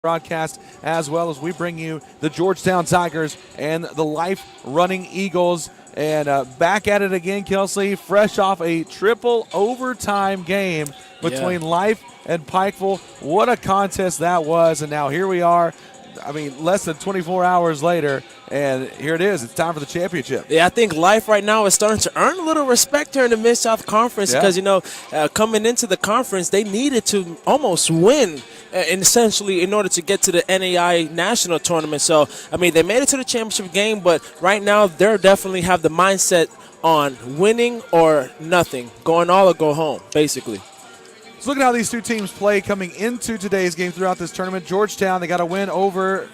broadcast, as well as we bring you the Georgetown Tigers and the Life Running Eagles. And back at it again, Kelsey, fresh off a triple overtime game between Life and Pikeville. What a contest that was. And now here we are. I mean, less than 24 hours later, and here it is. It's time for the championship. Yeah, I think Life right now is starting to earn a little respect here in the Mid-South Conference because, coming into the conference, they needed to almost win, and essentially in order to get to the NAI National Tournament. So, I mean, they made it to the championship game, but right now they definitely have the mindset on winning or nothing, going all or go home, basically. So look at how these two teams play coming into today's game throughout this tournament. Georgetown, they got a win over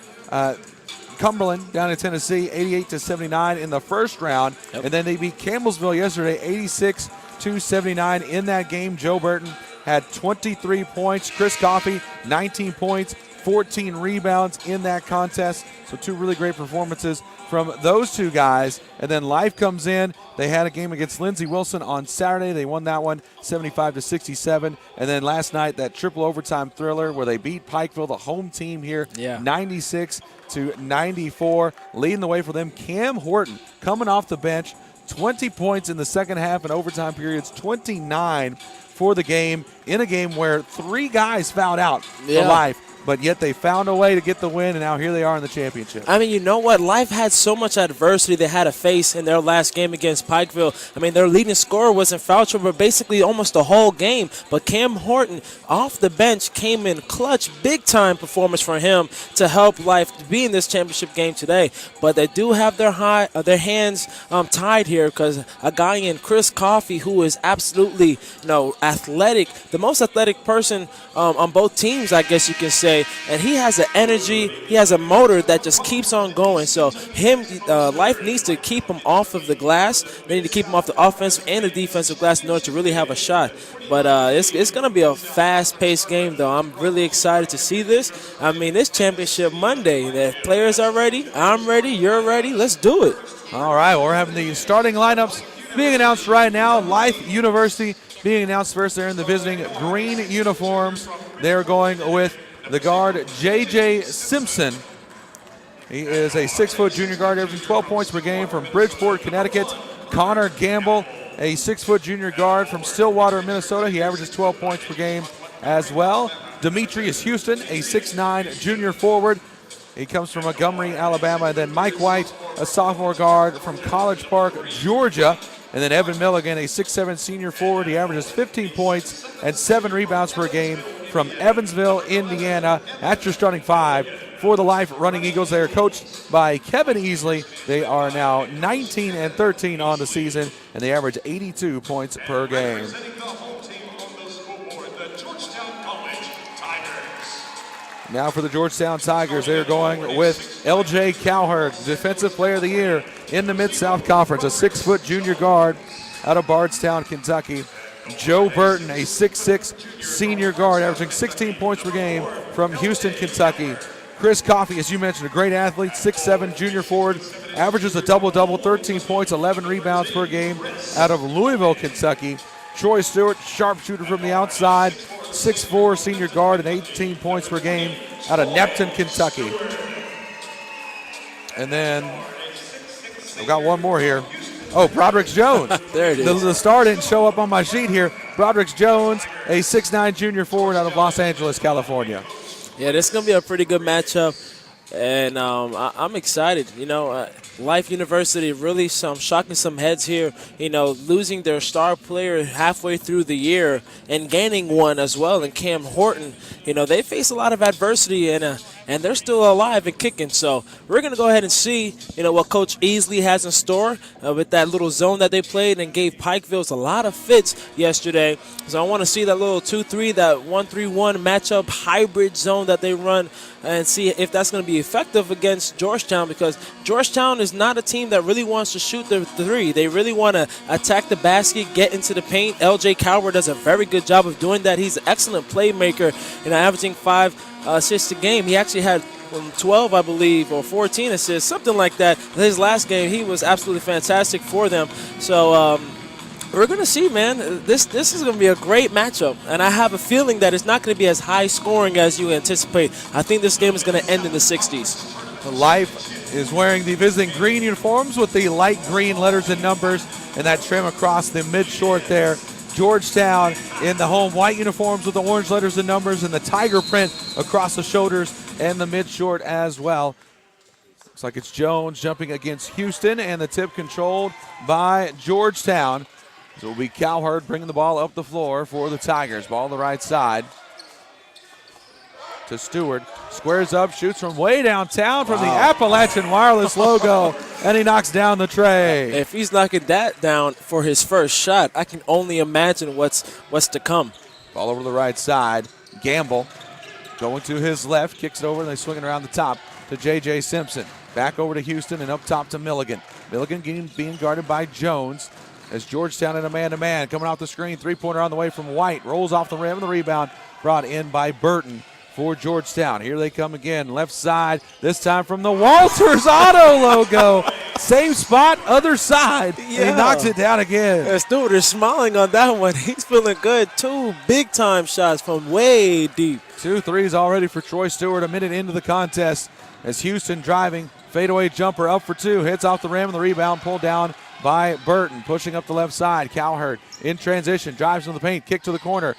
Cumberland down in Tennessee, 88-79 in the first round. Yep. And then they beat Campbellsville yesterday, 86-79 in that game. Joe Burton had 23 points. Chris Coffey, 19 points, 14 rebounds in that contest. So two really great performances from those two guys. And then Life comes in. They had a game against Lindsey Wilson on Saturday. They won that one 75-67. And then last night, that triple overtime thriller where they beat Pikeville, the home team here, 96-94. Leading the way for them, Cam Horton coming off the bench, 20 points in the second half and overtime periods, 29 for the game, in a game where three guys fouled out for Life. But yet they found a way to get the win, and now here they are in the championship. I mean, you know what? Life had so much adversity they had to face in their last game against Pikeville. I mean, their leading scorer was in foul trouble basically almost the whole game. But Cam Horton, off the bench, came in clutch, big-time performance for him to help Life be in this championship game today. But they do have their hands tied here because a guy in Chris Coffey, who is absolutely athletic, the most athletic person on both teams, I guess you can say. And he has an energy, he has a motor that just keeps on going. So Life needs to keep him off of the glass. They need to keep him off the offensive and the defensive glass in order to really have a shot. But it's going to be a fast-paced game, though. I'm really excited to see this. I mean, it's Championship Monday. The players are ready. I'm ready. You're ready. Let's do it. All right, well, we're having the starting lineups being announced right now. Life University being announced first. They're in the visiting green uniforms. They're going with the guard, J.J. Simpson. He is a 6-foot junior guard, averaging 12 points per game from Bridgeport, Connecticut. Connor Gamble, a 6-foot junior guard from Stillwater, Minnesota. He averages 12 points per game as well. Demetrius Houston, a 6'9 junior forward. He comes from Montgomery, Alabama. And then Mike White, a sophomore guard from College Park, Georgia. And then Evan Milligan, a 6'7 senior forward. He averages 15 points and 7 rebounds per game from Evansville, Indiana. That's your starting five for the Life Running Eagles. They are coached by Kevin Easley. They are now 19-13 on the season, and they average 82 points per game. Now for the Georgetown Tigers, they're going with L.J. Cowherd, Defensive Player of the Year in the Mid-South Conference, a 6-foot junior guard out of Bardstown, Kentucky. Joe Burton, a 6'6 senior guard, averaging 16 points per game from Houston, Kentucky. Chris Coffey, as you mentioned, a great athlete, 6'7 junior forward, averages a double-double, 13 points, 11 rebounds per game out of Louisville, Kentucky. Troy Stewart, sharpshooter from the outside, 6'4 senior guard and 18 points per game out of Neptune, Kentucky. And then I've got one more here. Oh, Broderick Jones. There it is. The star didn't show up on my sheet here. Broderick Jones, a 6'9 junior forward out of Los Angeles, California. Yeah, this is going to be a pretty good matchup. And I'm excited. Life University really shocking some heads here, losing their star player halfway through the year and gaining one as well in Cam Horton. They face a lot of adversity and they're still alive and kicking. So we're going to go ahead and see, what Coach Easley has in store with that little zone that they played and gave Pikeville a lot of fits yesterday. So I want to see that little 2-3, that 1-3-1 matchup hybrid zone that they run and see if that's going to be effective against Georgetown, because Georgetown is not a team that really wants to shoot the three. They really want to attack the basket, get into the paint. L.J. Coward does a very good job of doing that. He's an excellent playmaker, averaging 5 assists a game. He actually had 12, I believe, or 14 assists, something like that. His last game, he was absolutely fantastic for them. So We're going to see, man. This is going to be a great matchup, and I have a feeling that it's not going to be as high scoring as you anticipate. I think this game is going to end in the 60s. Life is wearing the visiting green uniforms with the light green letters and numbers and that trim across the mid-short there. Georgetown in the home white uniforms with the orange letters and numbers and the tiger print across the shoulders and the mid-short as well. Looks like it's Jones jumping against Houston, and the tip controlled by Georgetown. So it'll be Cowherd bringing the ball up the floor for the Tigers. Ball on the right side to Steward. Squares up, shoots from way downtown from the Appalachian Wireless logo, and he knocks down the tray. If he's knocking that down for his first shot, I can only imagine what's to come. Ball over to the right side. Gamble going to his left, kicks it over, and they swing it around the top to J.J. Simpson. Back over to Houston and up top to Milligan. Milligan being guarded by Jones as Georgetown in a man-to-man. Coming off the screen, three-pointer on the way from White. Rolls off the rim, and the rebound brought in by Burton for Georgetown. Here they come again, left side, this time from the Walters Auto logo. Same spot, other side. Yeah. And he knocks it down again. Yeah, Steward is smiling on that one. He's feeling good. 2 big-time shots from way deep. 2 threes already for Troy Stewart a minute into the contest as Houston driving. Fadeaway jumper up for 2. Hits off the rim, and the rebound pulled down by Burton. Pushing up the left side. Cowherd in transition. Drives into the paint. Kick to the corner.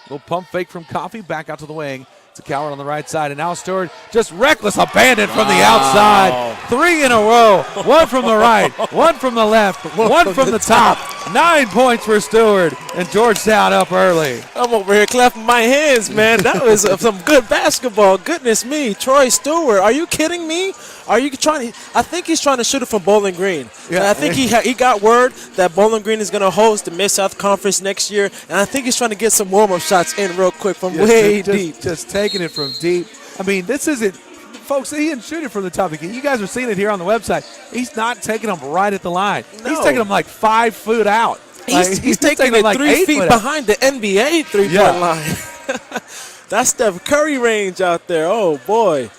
Little pump fake from Coffee. Back out to the wing. It's a Cowherd on the right side. And now Stewart just reckless abandon from the outside. 3 in a row. 1 from the right. 1 from the left. 1 from the top. 9 points for Stewart. And Georgetown up early. I'm over here clapping my hands, man. That was some good basketball. Goodness me. Troy Stewart, are you kidding me? Are you trying? I think he's trying to shoot it from Bowling Green. Yeah. And I think he got word that Bowling Green is going to host the Mid-South Conference next year, and I think he's trying to get some warm-up shots in real quick from way deep. Just taking it from deep. I mean, this isn't, folks, he didn't shoot it from the top of the key. You guys are seeing it here on the website. He's not taking them right at the line. No. He's taking them like 5 foot out. He's taking it like 3 feet behind the NBA three-point line. That's Steph Curry range out there. Oh, boy.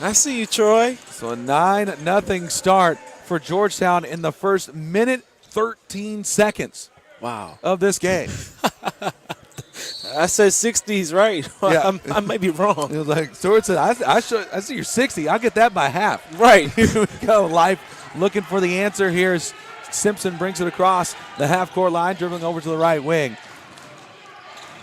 I see you, Troy. So a 9-0 start for Georgetown in the first minute 13 seconds. Wow. Of this game. I said 60s, right? Yeah. I may be wrong. It was like Stewart said, I see you're 60. I'll get that by half. Right. Here we go. Life looking for the answer here as Simpson brings it across the half-court line, dribbling over to the right wing.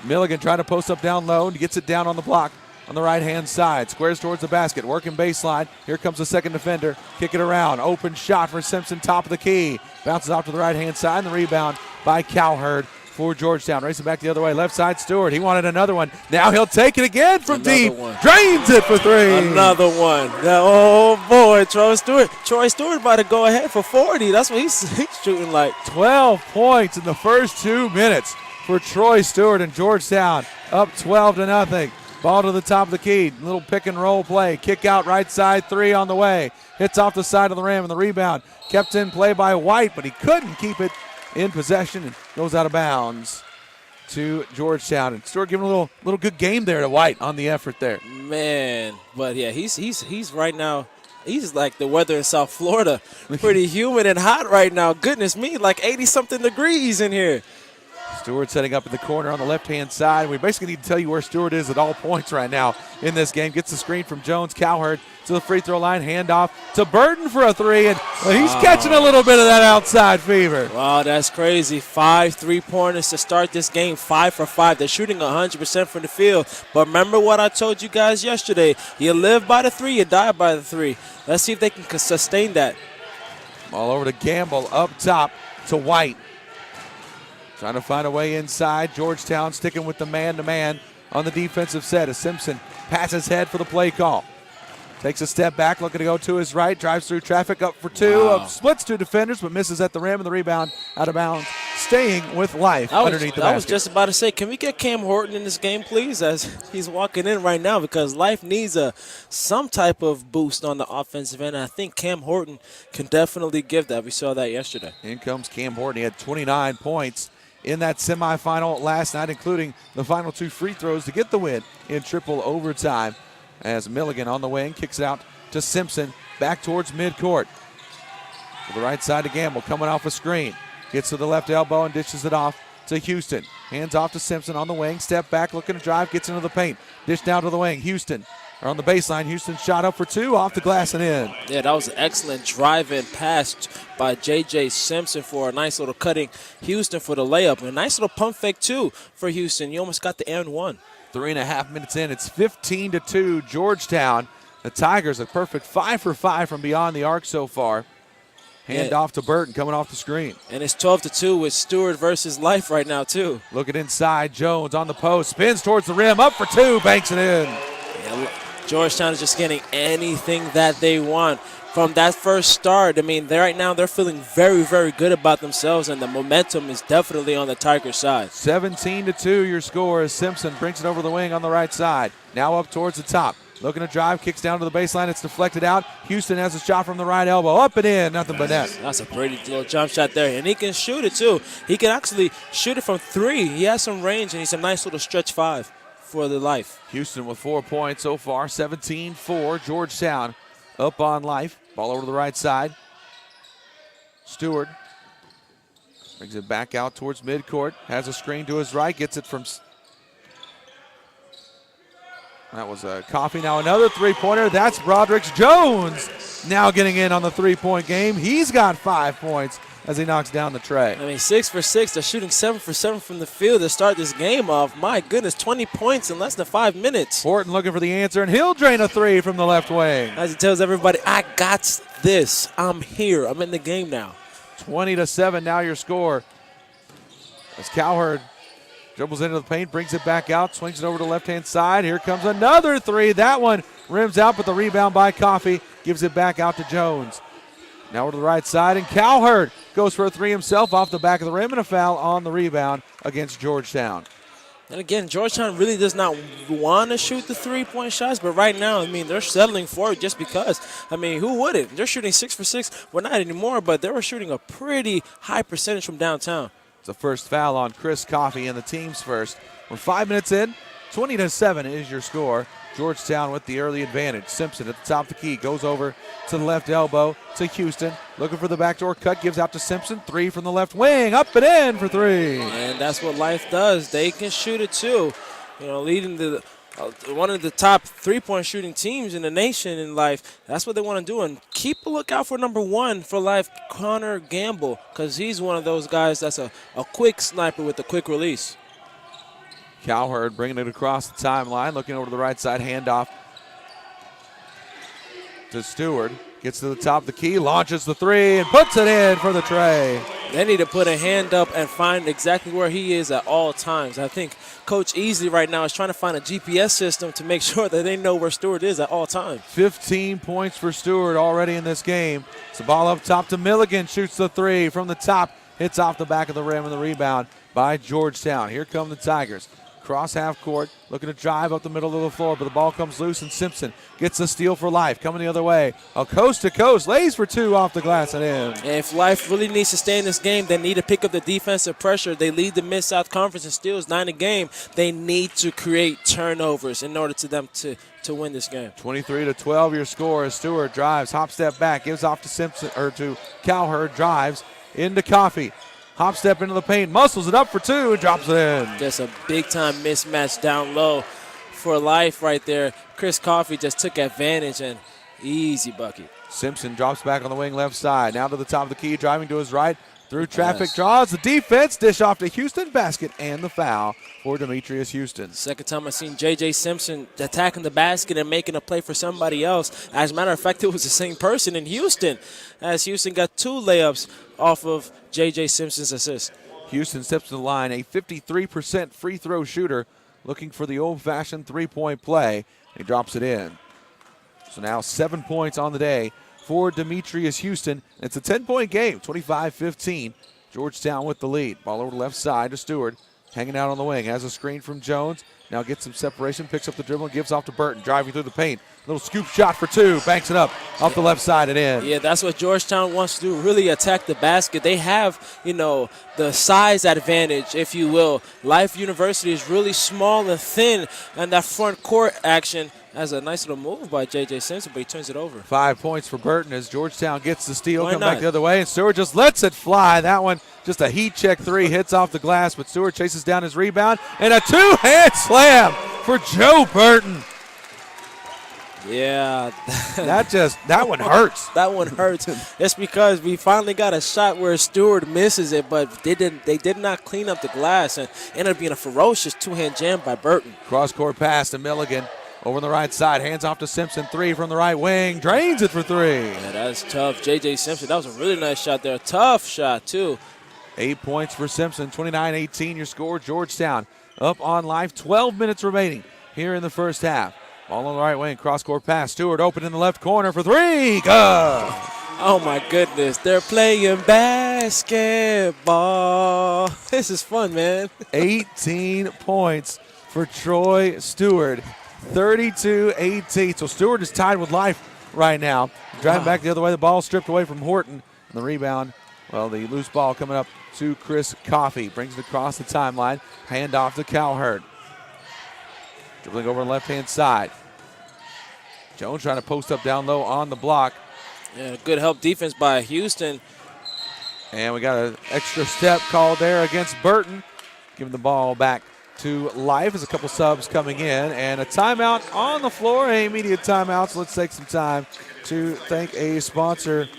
Milligan trying to post up down low and gets it down on the block. On the right-hand side, squares towards the basket, working baseline. Here comes the second defender. Kick it around. Open shot for Simpson, top of the key. Bounces off to the right-hand side, and the rebound by Cowherd for Georgetown. Racing back the other way. Left side, Stewart. He wanted another one. Now he'll take it again from deep. Drains it for 3. Another one. Oh, boy, Troy Stewart. Troy Stewart about to go ahead for 40. That's what he's shooting like. 12 points in the first 2 minutes for Troy Stewart and Georgetown. Up 12-0. Ball to the top of the key. Little pick and roll play. Kick out right side, 3 on the way. Hits off the side of the rim, and the rebound kept in play by White, but he couldn't keep it in possession and goes out of bounds to Georgetown. And Stewart giving a little good game there to White on the effort there. Man, but yeah, he's right now. He's like the weather in South Florida. Pretty humid and hot right now. Goodness me, like 80-something degrees in here. Stewart setting up in the corner on the left-hand side. We basically need to tell you where Stewart is at all points right now in this game. Gets the screen from Jones. Cowherd to the free throw line. Handoff to Burton for a 3. And he's catching a little bit of that outside fever. Wow, that's crazy. 5 3-pointers to start this game. 5 for 5. They're shooting 100% from the field. But remember what I told you guys yesterday. You live by the 3, you die by the 3. Let's see if they can sustain that. All over to Gamble up top to White. Trying to find a way inside. Georgetown sticking with the man-to-man on the defensive set as Simpson passes head for the play call. Takes a step back, looking to go to his right. Drives through traffic, up for 2. Wow. Splits 2 defenders, but misses at the rim, and the rebound out of bounds. Staying with Life underneath the basket. I was just about to say, can we get Cam Horton in this game, please, as he's walking in right now, because Life needs some type of boost on the offensive end. I think Cam Horton can definitely give that. We saw that yesterday. In comes Cam Horton. He had 29 points in that semifinal last night, including the final 2 free throws to get the win in triple overtime. As Milligan on the wing kicks it out to Simpson back towards midcourt. To the right side to Gamble, coming off a screen. Gets to the left elbow and dishes it off to Houston. Hands off to Simpson on the wing. Step back, looking to drive, gets into the paint. Dish down to the wing. Houston, or on the baseline. Houston shot up for two, off the glass and in. Yeah, that was an excellent drive-in pass by J.J. Simpson for a nice little cutting Houston for the layup. And a nice little pump fake, too, for Houston. You almost got the and one. 3.5 minutes in. It's 15-2 Georgetown. The Tigers a perfect 5 for 5 from beyond the arc so far. Hand off to Burton coming off the screen. And it's 12-2 with Steward versus Life right now, too. Looking inside, Jones on the post, spins towards the rim, up for two, banks it in. Yeah, Georgetown is just getting anything that they want from that first start. I mean, right now they're feeling very, very good about themselves, and the momentum is definitely on the Tigers' side. 17-2 your score as Simpson brings it over the wing on the right side. Now up towards the top. Looking to drive, kicks down to the baseline. It's deflected out. Houston has a shot from the right elbow. Up and in, nothing but net. That's a pretty little jump shot there. And he can shoot it, too. He can actually shoot it from three. He has some range, and he's a nice little stretch five for the Life. Houston with 4 points so far, 17-4. Georgetown up on Life. Ball over to the right side. Steward brings it back out towards midcourt. Has a screen to his right. Gets it from... That was a Coffee. Now another three-pointer. That's Broderick Jones now getting in on the three-point game. He's got 5 points as he knocks down the tray. I mean, 6 for 6. They're shooting 7 for 7 from the field to start this game off. My goodness, 20 points in less than 5 minutes. Horton looking for the answer, and he'll drain a three from the left wing. As he tells everybody, I got this. I'm here. I'm in the game now. 20-7 now your score. As Cowherd dribbles into the paint, brings it back out, swings it over to the left-hand side. Here comes another three. That one rims out, but the rebound by Coffee gives it back out to Jones. Now over to the right side, and Cowherd goes for a three himself off the back of the rim, and a foul on the rebound against Georgetown. And again, Georgetown really does not want to shoot the three-point shots, but right now, I mean, they're settling for it just because. I mean, who wouldn't? They're shooting 6 for 6. Well, not anymore, but they were shooting a pretty high percentage from downtown. It's the first foul on Chris Coffey and the team's first. We're 5 minutes in. 20-7 is your score. Georgetown with the early advantage. Simpson at the top of the key goes over to the left elbow to Houston. Looking for the backdoor cut. Gives out to Simpson. Three from the left wing. Up and in for three. And that's what Life does. They can shoot it too. You know, leading the one of the top three-point shooting teams in the nation in Life. That's what they want to do. And keep a lookout for number 1 for Life, Connor Gamble, because he's one of those guys that's a quick sniper with a quick release. Cowherd bringing it across the timeline, looking over to the right side, handoff to Steward. Gets to the top of the key, launches the three, and puts it in for the tray. They need to put a hand up and find exactly where he is at all times. I think Coach Easley right now is trying to find a GPS system to make sure that they know where Steward is at all times. 15 points for Steward already in this game. It's a ball up top to Milligan, shoots the three from the top, hits off the back of the rim, and the rebound by Georgetown. Here come the Tigers. Cross half court, looking to drive up the middle of the floor, but the ball comes loose, and Simpson gets the steal for Life. Coming the other way, a coast to coast, lays for two off the glass and in. And if Life really needs to stay in this game, they need to pick up the defensive pressure. They lead the Mid-South Conference in steals 9 a game. They need to create turnovers in order to them to win this game. 23-12 your score as Stewart drives, hop step back, gives off to Simpson or to Cowherd, drives into Coffee. Hop step into the paint, muscles it up for two, and drops it in. Just a big-time mismatch down low for Life right there. Chris Coffey just took advantage, and easy bucket. Simpson drops back on the wing left side. Now to the top of the key, driving to his right. Through traffic, draws the defense, dish off to Houston, basket, and the foul for Demetrius Houston. Second time I've seen J.J. Simpson attacking the basket and making a play for somebody else. As a matter of fact, it was the same person in Houston, as Houston got 2 layups off of J.J. Simpson's assist. Houston steps to the line, a 53% free throw shooter, looking for the old-fashioned three-point play. He drops it in. So now 7 points on the day for Demetrius Houston. It's a 10-point game, 25-15. Georgetown with the lead. Ball over the left side to Stewart. Hanging out on the wing. Has a screen from Jones. Now gets some separation. Picks up the dribble and gives off to Burton. Driving through the paint. Little scoop shot for two. Banks it up off the left side and in. Yeah, that's what Georgetown wants to do. Really attack the basket. They have, the size advantage, if you will. Life University is really small and thin. And that front court action has a nice little move by J.J. Simpson, but he turns it over. 5 points for Burton as Georgetown gets the steal. Come back the other way, and Stewart just lets it fly. That one Just a heat check three, hits off the glass, but Steward chases down his rebound, and a two-hand slam for Joe Burton. Yeah. that one hurts. That one hurts. It's because we finally got a shot where Steward misses it, but they did not clean up the glass, and ended up being a ferocious two-hand jam by Burton. Cross-court pass to Milligan. Over on the right side, hands off to Simpson, three from the right wing, drains it for three. Yeah, that's tough. J.J. Simpson, that was a really nice shot there. Tough shot, too. 8 points for Simpson, 29-18 your score. Georgetown up on life, 12 minutes remaining here in the first half. Ball on the right wing, cross-court pass. Steward open in the left corner for three. Good. Oh, my goodness. They're playing basketball. This is fun, man. 18 points for Troy Steward. 32-18. So Steward is tied with life right now. Driving back the other way. The ball stripped away from Horton. And the rebound, well, the loose ball coming up to Chris Coffey. Brings it across the timeline. Hand off to Cowherd. Dribbling over on the left-hand side. Jones trying to post up down low on the block. Yeah, good help defense by Houston. And we got an extra step called there against Burton. Giving the ball back to life as a couple subs coming in. And a timeout on the floor, a immediate timeout. So let's take some time to thank a sponsor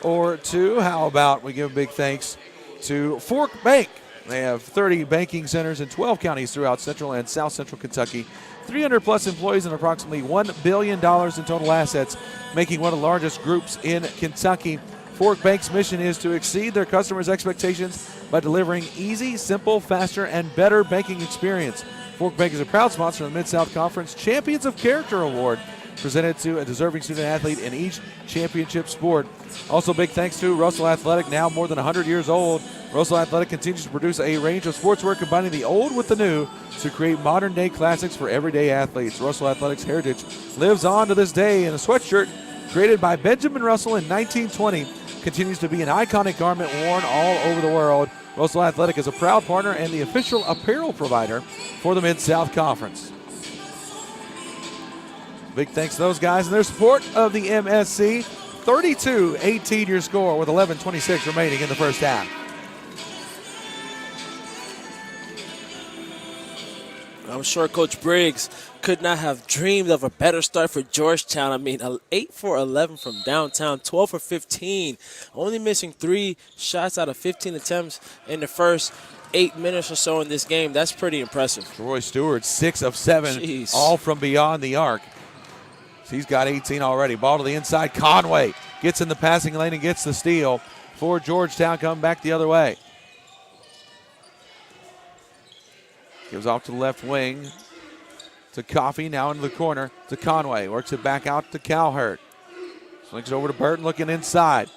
or two. How about we give a big thanks to Fork Bank. They have 30 banking centers in 12 counties throughout central and south central Kentucky. 300 plus employees and approximately $1 billion in total assets, making one of the largest groups in Kentucky. Fork Bank's mission is to exceed their customers' expectations by delivering easy, simple, faster, and better banking experience. Fork Bank is a proud sponsor of the Mid-South Conference Champions of Character Award, presented to a deserving student athlete in each championship sport. Also, big thanks to Russell Athletic, now more than 100 years old. Russell Athletic continues to produce a range of sportswear combining the old with the new to create modern-day classics for everyday athletes. Russell Athletic's heritage lives on to this day, and a sweatshirt created by Benjamin Russell in 1920 continues to be an iconic garment worn all over the world. Russell Athletic is a proud partner and the official apparel provider for the Mid-South Conference. Big thanks to those guys and their support of the MSC. 32-18 your score with 11:26 remaining in the first half. I'm sure Coach Briggs could not have dreamed of a better start for Georgetown. I mean, 8 for 11 from downtown, 12 for 15. Only missing 3 shots out of 15 attempts in the first 8 minutes or so in this game. That's pretty impressive. Troy Steward, 6 of 7, Jeez. all from beyond the arc. He's got 18 already. Ball to the inside. Conway gets in the passing lane and gets the steal for Georgetown. Come back the other way. Gives off to the left wing to Coffey, now into the corner to Conway. Works it back out to Cowherd. Swings it over to Burton looking inside.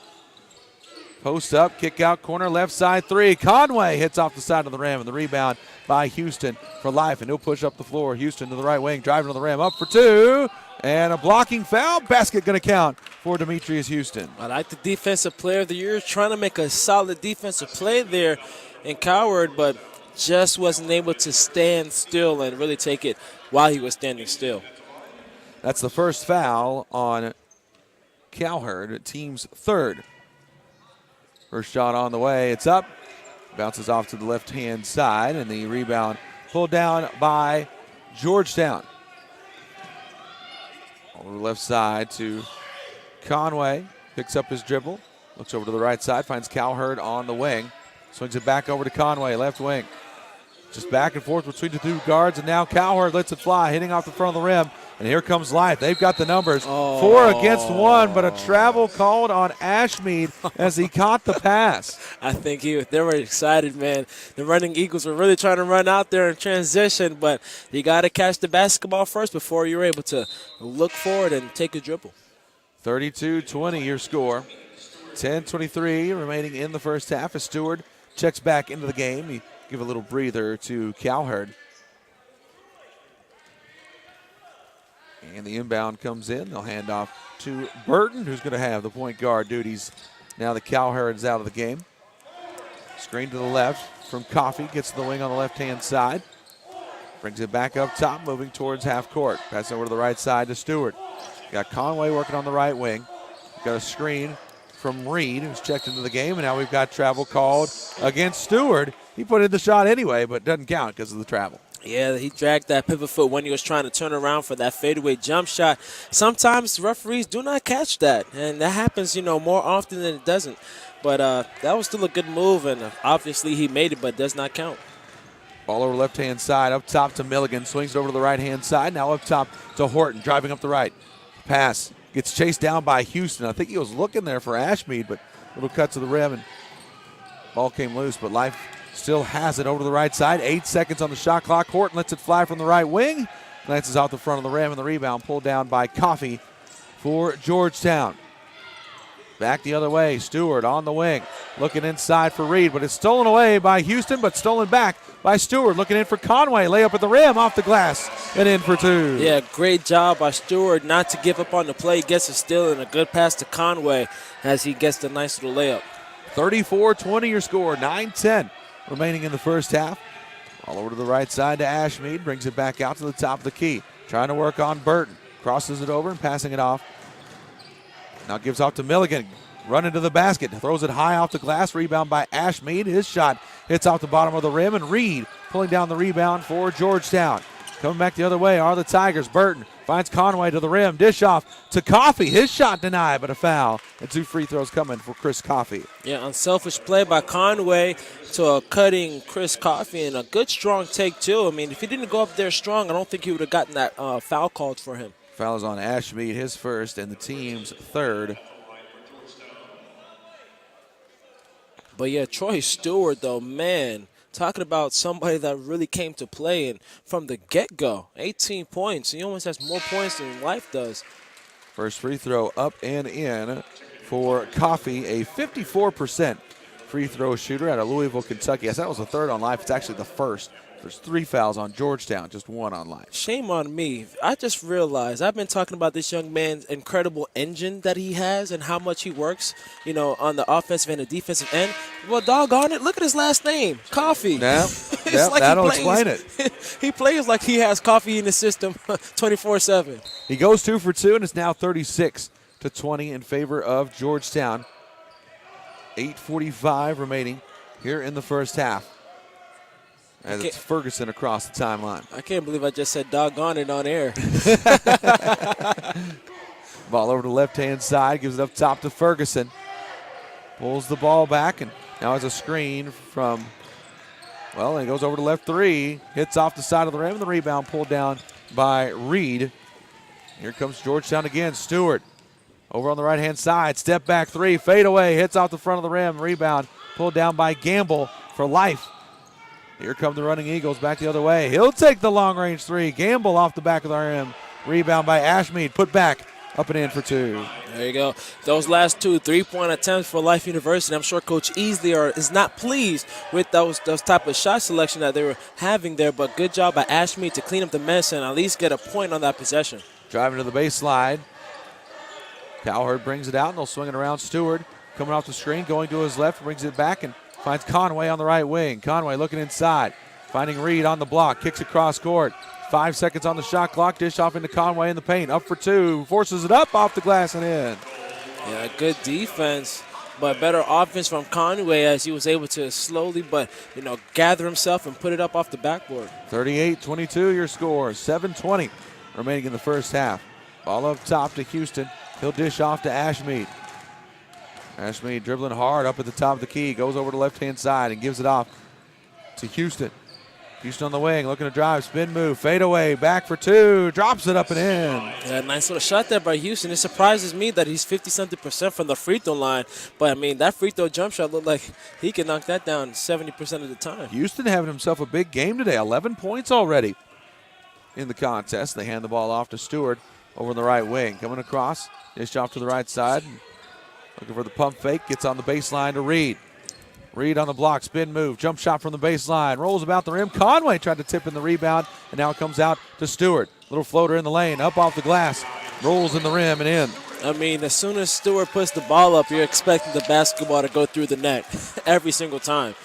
Post up, kick out, corner, left side three. Conway hits off the side of the rim, and the rebound by Houston for life, and he'll push up the floor. Houston to the right wing, driving to the rim, up for two, and a blocking foul. Basket going to count for Demetrius Houston. I like the defensive player of the year, trying to make a solid defensive play there in Cowherd, but just wasn't able to stand still and really take it while he was standing still. That's the first foul on Cowherd, team's third. First shot on the way, it's up. Bounces off to the left-hand side, and the rebound pulled down by Georgetown. Over the left side to Conway. Picks up his dribble. Looks over to the right side, finds Cowherd on the wing. Swings it back over to Conway, left wing. Just back and forth between the two guards, and now Cowherd lets it fly, hitting off the front of the rim. And here comes Life. They've got the numbers. 4 against 1, but a travel called on Ashmead as he caught the pass. I think they were excited, man. The running Eagles were really trying to run out there in transition, but you got to catch the basketball first before you're able to look forward and take a dribble. 32-20 your score. 10:23 remaining in the first half as Steward checks back into the game. He give a little breather to Cowherd. And the inbound comes in. They'll hand off to Burton, who's going to have the point guard duties now that Cowherd's out of the game. Screen to the left from Coffey. Gets to the wing on the left-hand side. Brings it back up top, moving towards half court. Pass over to the right side to Stewart. Got Conway working on the right wing. Got a screen from Reed, who's checked into the game, and now we've got travel called against Steward. He put in the shot anyway, but doesn't count because of the travel. Yeah, he dragged that pivot foot when he was trying to turn around for that fadeaway jump shot. Sometimes referees do not catch that, and that happens, more often than it doesn't. But that was still a good move, and obviously he made it, but does not count. Ball over left-hand side, up top to Milligan. Swings it over to the right-hand side. Now up top to Horton, driving up the right. Pass. Gets chased down by Houston. I think he was looking there for Ashmead, but little cut to the rim, and ball came loose. But Life still has it over to the right side. 8 seconds on the shot clock. Horton lets it fly from the right wing. Glances out the front of the rim, and the rebound pulled down by Coffey for Georgetown. Back the other way. Steward on the wing. Looking inside for Reed, but it's stolen away by Houston, but stolen back by Steward. Looking in for Conway. Layup at the rim, off the glass, and in for two. Yeah, great job by Steward not to give up on the play. Gets a steal and a good pass to Conway as he gets the nice little layup. 34-20 your score. 9-10 remaining in the first half. All over to the right side to Ashmead. Brings it back out to the top of the key. Trying to work on Burton. Crosses it over and passing it off. Now gives off to Milligan. Running to the basket. Throws it high off the glass. Rebound by Ashmead. His shot hits off the bottom of the rim. And Reed pulling down the rebound for Georgetown. Coming back the other way are the Tigers. Burton finds Conway to the rim. Dish off to Coffey. His shot denied, but a foul. And 2 free throws coming for Chris Coffey. Yeah, unselfish play by Conway to cutting Chris Coffey, and a good strong take, too. I mean, if he didn't go up there strong, I don't think he would have gotten that foul called for him. Foul is on Ashmead, his first, and the team's third. But, yeah, Troy Steward, though, man, talking about somebody that really came to play, and from the get-go, 18 points. He almost has more points than Life does. First free throw up and in for Coffey, a 54% free throw shooter out of Louisville, Kentucky. Yes, that was the third on Life. It's actually the first. There's 3 fouls on Georgetown, just 1 on Life. Shame on me. I just realized I've been talking about this young man's incredible engine that he has and how much he works, on the offensive and the defensive end. Well, doggone it, look at his last name, Coffee. Yeah, like that'll explain it. He plays like he has coffee in the system 24/7. He goes 2 for 2, and it's now 36-20 in favor of Georgetown. 8:45 remaining here in the first half. As it's Ferguson across the timeline. I can't believe I just said doggone it on air. Ball over to the left-hand side, gives it up top to Ferguson. Pulls the ball back, and now has a screen from, and he goes over to left 3. Hits off the side of the rim, and the rebound pulled down by Reed. Here comes Georgetown again. Steward over on the right-hand side. Step back 3, fade away, hits off the front of the rim. Rebound pulled down by Gamble for Life. Here come the running Eagles back the other way. He'll take the long-range 3. Gamble off the back of the rim. Rebound by Ashmead. Put back. Up and in for 2. There you go. Those last 2 3-point attempts for Life University. I'm sure Coach Easley is not pleased with those type of shot selection that they were having there, but good job by Ashmead to clean up the mess and at least get a point on that possession. Driving to the baseline. Cowherd brings it out, and they'll swing it around. Steward coming off the screen, going to his left, brings it back, and finds Conway on the right wing. Conway looking inside, finding Reed on the block, kicks across court. 5 seconds on the shot clock. Dish off into Conway in the paint. Up for 2. Forces it up off the glass and in. Yeah, good defense, but better offense from Conway as he was able to slowly but, gather himself and put it up off the backboard. 38-22 your score. 7:20 remaining in the first half. Ball up top to Houston. He'll dish off to Ashmead. Ashmead dribbling hard up at the top of the key. Goes over to the left-hand side and gives it off to Houston. Houston on the wing, looking to drive, spin move, fade away, back for 2, drops it up and in. Yeah, nice little shot there by Houston. It surprises me that he's 50-something% from the free throw line. But, that free throw jump shot looked like he can knock that down 70% of the time. Houston having himself a big game today, 11 points already in the contest. They hand the ball off to Steward over on the right wing. Coming across, dish off to the right side. Looking for the pump fake, gets on the baseline to Reed. Reed on the block, spin move, jump shot from the baseline, rolls about the rim. Conway tried to tip in the rebound, and now it comes out to Steward. Little floater in the lane, up off the glass, rolls in the rim and in. As soon as Steward puts the ball up, you're expecting the basketball to go through the net every single time.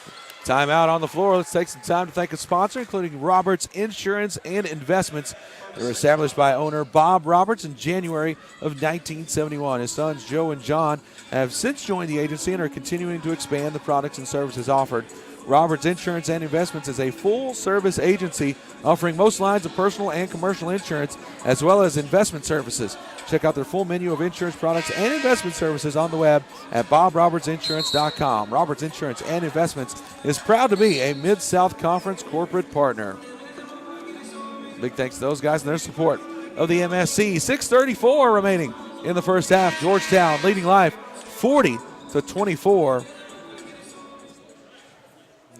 Timeout on the floor. Let's take some time to thank a sponsor, including Roberts Insurance and Investments. They were established by owner Bob Roberts in January of 1971. His sons Joe and John have since joined the agency and are continuing to expand the products and services offered. Roberts Insurance and Investments is a full-service agency offering most lines of personal and commercial insurance as well as investment services. Check out their full menu of insurance products and investment services on the web at bobrobertsinsurance.com. Roberts Insurance and Investments is proud to be a Mid-South Conference corporate partner. Big thanks to those guys and their support of the MSC. 6:34 remaining in the first half. Georgetown leading Life 40-24.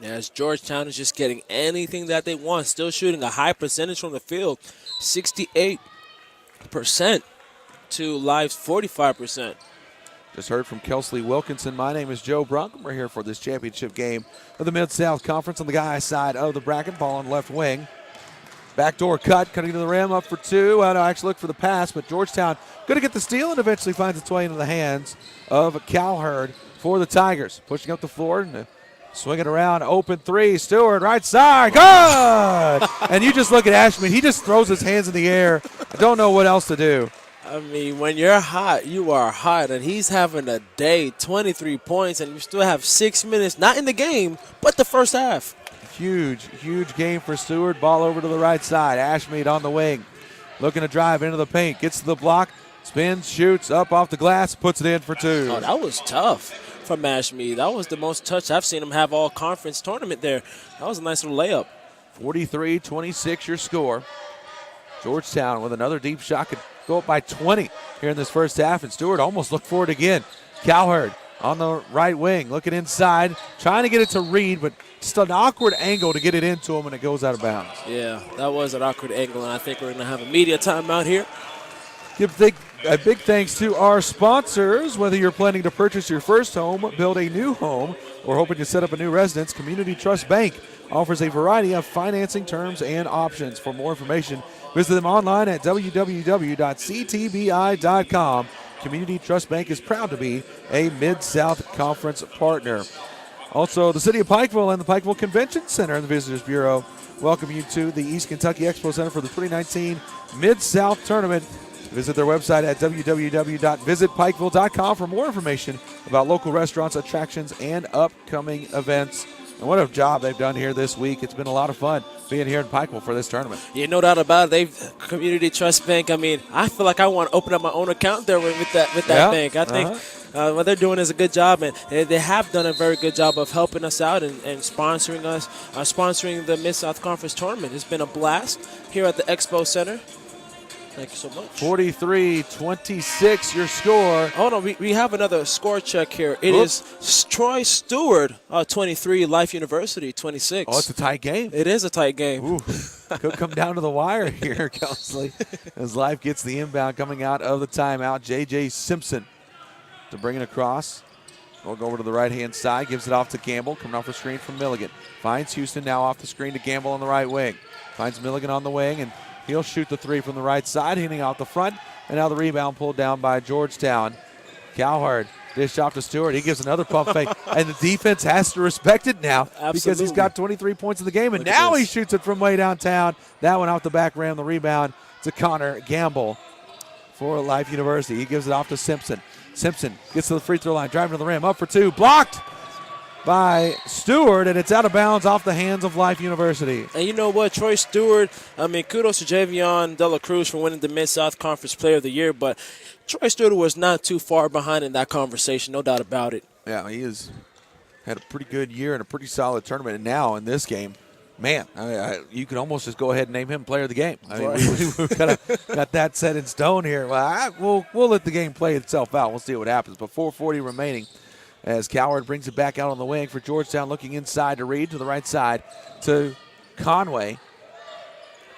As Georgetown is just getting anything that they want, still shooting a high percentage from the field, 68% to Life's 45%. Just heard from Kelsley Wilkinson. My name is Joe Brunk. We're here for this championship game of the Mid-South Conference on the guys' side of the bracket. Ball on left wing. Backdoor cut, cutting to the rim, up for two. I actually look for the pass, but Georgetown going to get the steal and eventually finds its way into the hands of Cowherd for the Tigers. Pushing up the floor and swinging around, open three. Steward, right side, good! And you just look at Ashman. He just throws his hands in the air. I don't know what else to do. I mean, when you're hot, you are hot, and he's having a day, 23 points, and you still have 6 minutes, not in the game, but the first half. Huge game for Steward. Ball over to the right side. Ashmead on the wing. Looking to drive into the paint. Gets to the block. Spins, shoots, up off the glass, puts it in for two. Oh, that was tough from Ashmead. That was the most touch I've seen him have all conference tournament there. That was a nice little layup. 43-26 your score. Georgetown with another deep shot could go up by 20 here in this first half, and Stewart almost looked for it again. Cowherd on the right wing, looking inside, trying to get it to Reed, but just an awkward angle to get it into him, and it goes out of bounds. Yeah, that was an awkward angle, and I think we're going to have a media timeout here. Give a big thanks to our sponsors. Whether you're planning to purchase your first home, build a new home, or hoping to set up a new residence, Community Trust Bank offers a variety of financing terms and options. For more information, visit them online at www.ctbi.com. Community Trust Bank is proud to be a Mid-South Conference partner. Also, the City of Pikeville and the Pikeville Convention Center and the Visitors Bureau welcome you to the East Kentucky Expo Center for the 2019 Mid-South Tournament. Visit their website at www.visitpikeville.com for more information about local restaurants, attractions, and upcoming events. And what a job they've done here this week. It's been a lot of fun being here in Pikeville for this tournament. Yeah, no doubt about it. They've Community Trust Bank. I mean, I feel like I want to open up my own account there with that bank. I think what they're doing is a good job, and they have done a very good job of helping us out and sponsoring us, sponsoring the Mid-South Conference tournament. It's been a blast here at the Expo Center. Thank you so much. 43-26 your score. Hold on, we have another score check here. It is Troy Steward, 23, Life University, 26. Oh, it's a tight game. It is a tight game. Ooh. Could come down to the wire here, Kelsley, as Life gets the inbound coming out of the timeout. J.J. Simpson to bring it across. We'll go over to the right-hand side, gives it off to Gamble, coming off the screen from Milligan. Finds Houston now off the screen to Gamble on the right wing. Finds Milligan on the wing, and he'll shoot the three from the right side, hitting out the front, and now the rebound pulled down by Georgetown. Cowherd dish off to Stewart. He gives another pump fake, and the defense has to respect it now. Absolutely. Because he's got 23 points in the game, and now he shoots it from way downtown. That one off the back rim, the rebound to Connor Gamble for Life University. He gives it off to Simpson. Simpson gets to the free throw line, driving to the rim, up for two, blocked by Stewart, and it's out of bounds off the hands of Life University. And you know what, Troy Stewart, I mean, kudos to Javion Dela Cruz for winning the Mid-South Conference Player of the Year, but Troy Stewart was not too far behind in that conversation, no doubt about it. Yeah, he has had a pretty good year and a pretty solid tournament, and now in this game, man, you could almost just go ahead and name him Player of the Game. I mean, we've got that set in stone here. Well, we'll let the game play itself out. We'll see what happens, but 4:40 remaining. As Cowherd brings it back out on the wing for Georgetown, looking inside to Reed, to the right side to Conway.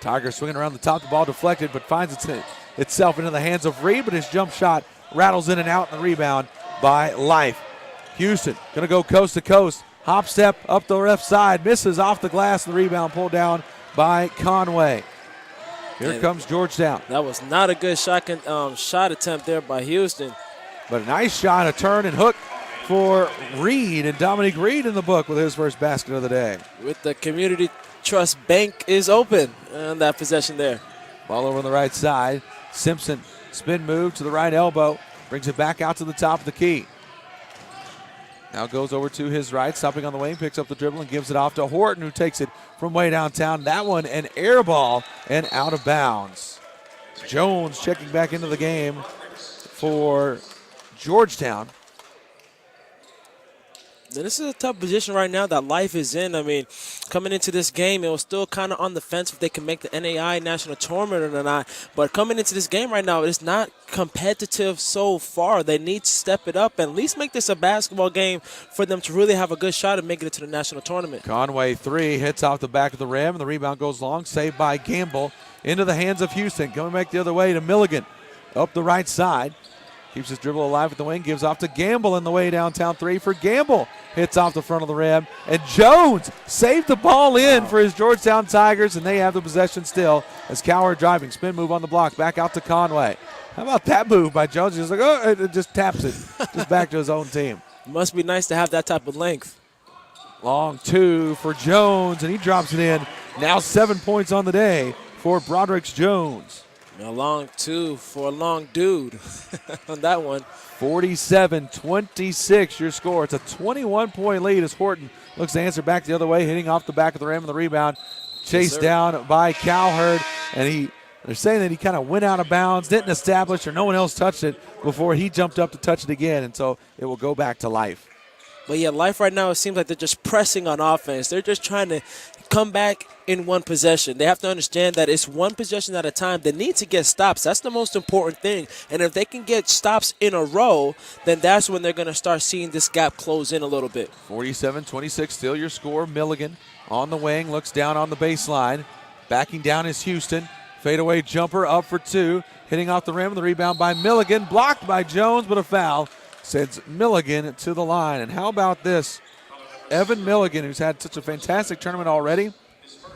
Tigers swinging around the top, the ball deflected, but finds itself into the hands of Reed, but his jump shot rattles in and out, and the rebound by Life. Houston going to go coast to coast. Hop step up the left side, misses off the glass, and the rebound pulled down by Conway. Here comes Georgetown. That was not a good shot attempt there by Houston. But a nice shot, a turn and hook for Reed, and Dominique Reed in the book with his first basket of the day. With the Community Trust Bank is open on that possession there. Ball over on the right side. Simpson, spin move to the right elbow, brings it back out to the top of the key. Now goes over to his right, stopping on the wing, picks up the dribble and gives it off to Horton, who takes it from way downtown. That one an air ball and out of bounds. Jones checking back into the game for Georgetown. This is a tough position right now that Life is in. I mean, coming into this game, it was still kind of on the fence if they can make the NAI national tournament or not. But coming into this game right now, it's not competitive so far. They need to step it up and at least make this a basketball game for them to really have a good shot at making it to the national tournament. Conway three hits off the back of the rim, and the rebound goes long, saved by Gamble into the hands of Houston. Coming back the other way to Milligan up the right side. Keeps his dribble alive at the wing, gives off to Gamble in the way downtown three for Gamble. Hits off the front of the rim, and Jones saved the ball in for his Georgetown Tigers, and they have the possession still as Cowherd driving. Spin move on the block, back out to Conway. How about that move by Jones? He's like, oh, it just taps it just back to his own team. Must be nice to have that type of length. Long two for Jones, and he drops it in. Now 7 points on the day for Broderick Jones. A long two for a long dude on that one. 47-26 your score. It's a 21-point lead as Horton looks to answer back the other way, hitting off the back of the rim and the rebound. Chased down by Cowherd, and they're saying that he kind of went out of bounds, didn't establish, or no one else touched it before he jumped up to touch it again, and so it will go back to Life. But yeah, Life right now, it seems like they're just pressing on offense. They're just trying to come back in one possession. They have to understand that it's one possession at a time. They need to get stops. That's the most important thing. And if they can get stops in a row, then that's when they're going to start seeing this gap close in a little bit. 47-26, still your score. Milligan on the wing, looks down on the baseline. Backing down is Houston. Fadeaway jumper up for two. Hitting off the rim, the rebound by Milligan. Blocked by Jones, but a foul sends Milligan to the line. And how about this? Evan Milligan, who's had such a fantastic tournament already,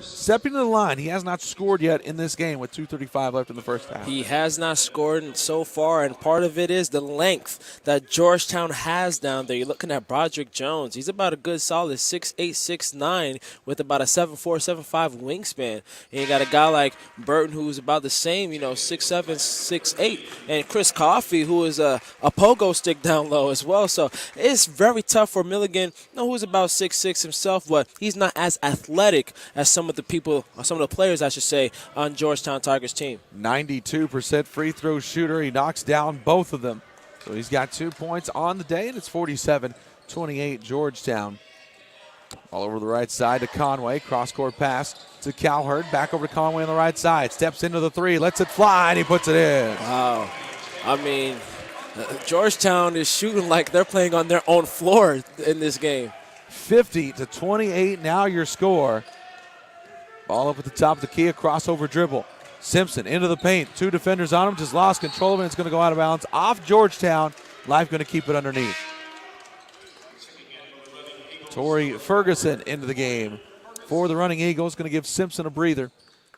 stepping to the line. He has not scored yet in this game with 2:35 left in the first half. He has not scored so far, and part of it is the length that Georgetown has down there. You're looking at Broderick Jones. He's about a good solid 6'8", 6'9", with about a 7'4", 7'5" wingspan. And you got a guy like Burton, who's about the same, 6'7", 6'8", and Chris Coffey, who is a pogo stick down low as well. So it's very tough for Milligan, who's about 6'6" himself, but he's not as athletic as some of the players, I should say, on Georgetown Tigers team. 92% free throw shooter. He knocks down both of them. So he's got 2 points on the day, and it's 47-28 Georgetown. All over the right side to Conway. Cross-court pass to Cowherd. Back over to Conway on the right side. Steps into the three. Lets it fly, and he puts it in. Wow. I mean, Georgetown is shooting like they're playing on their own floor in this game. 50-28 now your score. Ball up at the top of the key, a crossover dribble. Simpson into the paint. Two defenders on him, just lost control of it. It's going to go out of bounds off Georgetown. Life going to keep it underneath. Torrey Ferguson into the game for the running Eagles. Going to give Simpson a breather.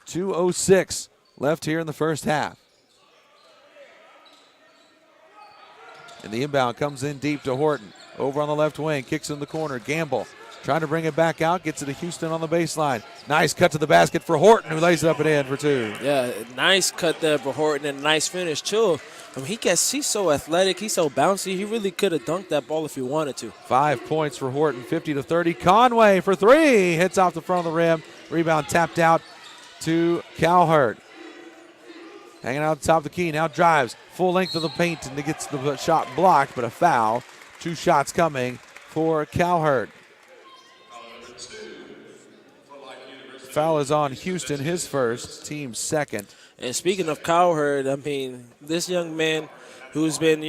2:06 left here in the first half. And the inbound comes in deep to Horton. Over on the left wing, kicks in the corner. Gamble trying to bring it back out, gets it to Houston on the baseline. Nice cut to the basket for Horton, who lays it up and in for two. Yeah, nice cut there for Horton and a nice finish, too. I mean, he's so athletic, he's so bouncy. He really could have dunked that ball if he wanted to. 5 points for Horton, 50-30. Conway for three, hits off the front of the rim. Rebound tapped out to Cowherd. Hanging out at the top of the key, now drives full length of the paint and gets the shot blocked, but a foul. 2 shots coming for Cowherd. Foul is on Houston, his first, team second. And speaking of Cowherd, I mean, this young man who's been,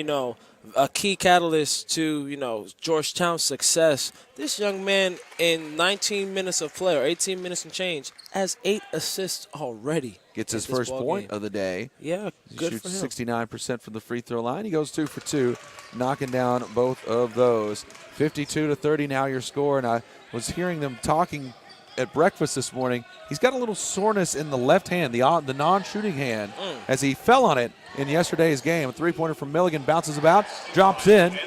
a key catalyst to, Georgetown's success. This young man in 19 minutes of play, or 18 minutes and change, has 8 assists already. Gets his first point of the day. Yeah, good for him. Shoots 69% from the free throw line. He goes 2 for 2, knocking down both of those. 52-30 now your score, and I was hearing them talking at breakfast this morning. He's got a little soreness in the left hand, the non-shooting hand, as he fell on it in yesterday's game. A three-pointer from Milligan bounces about, drops in.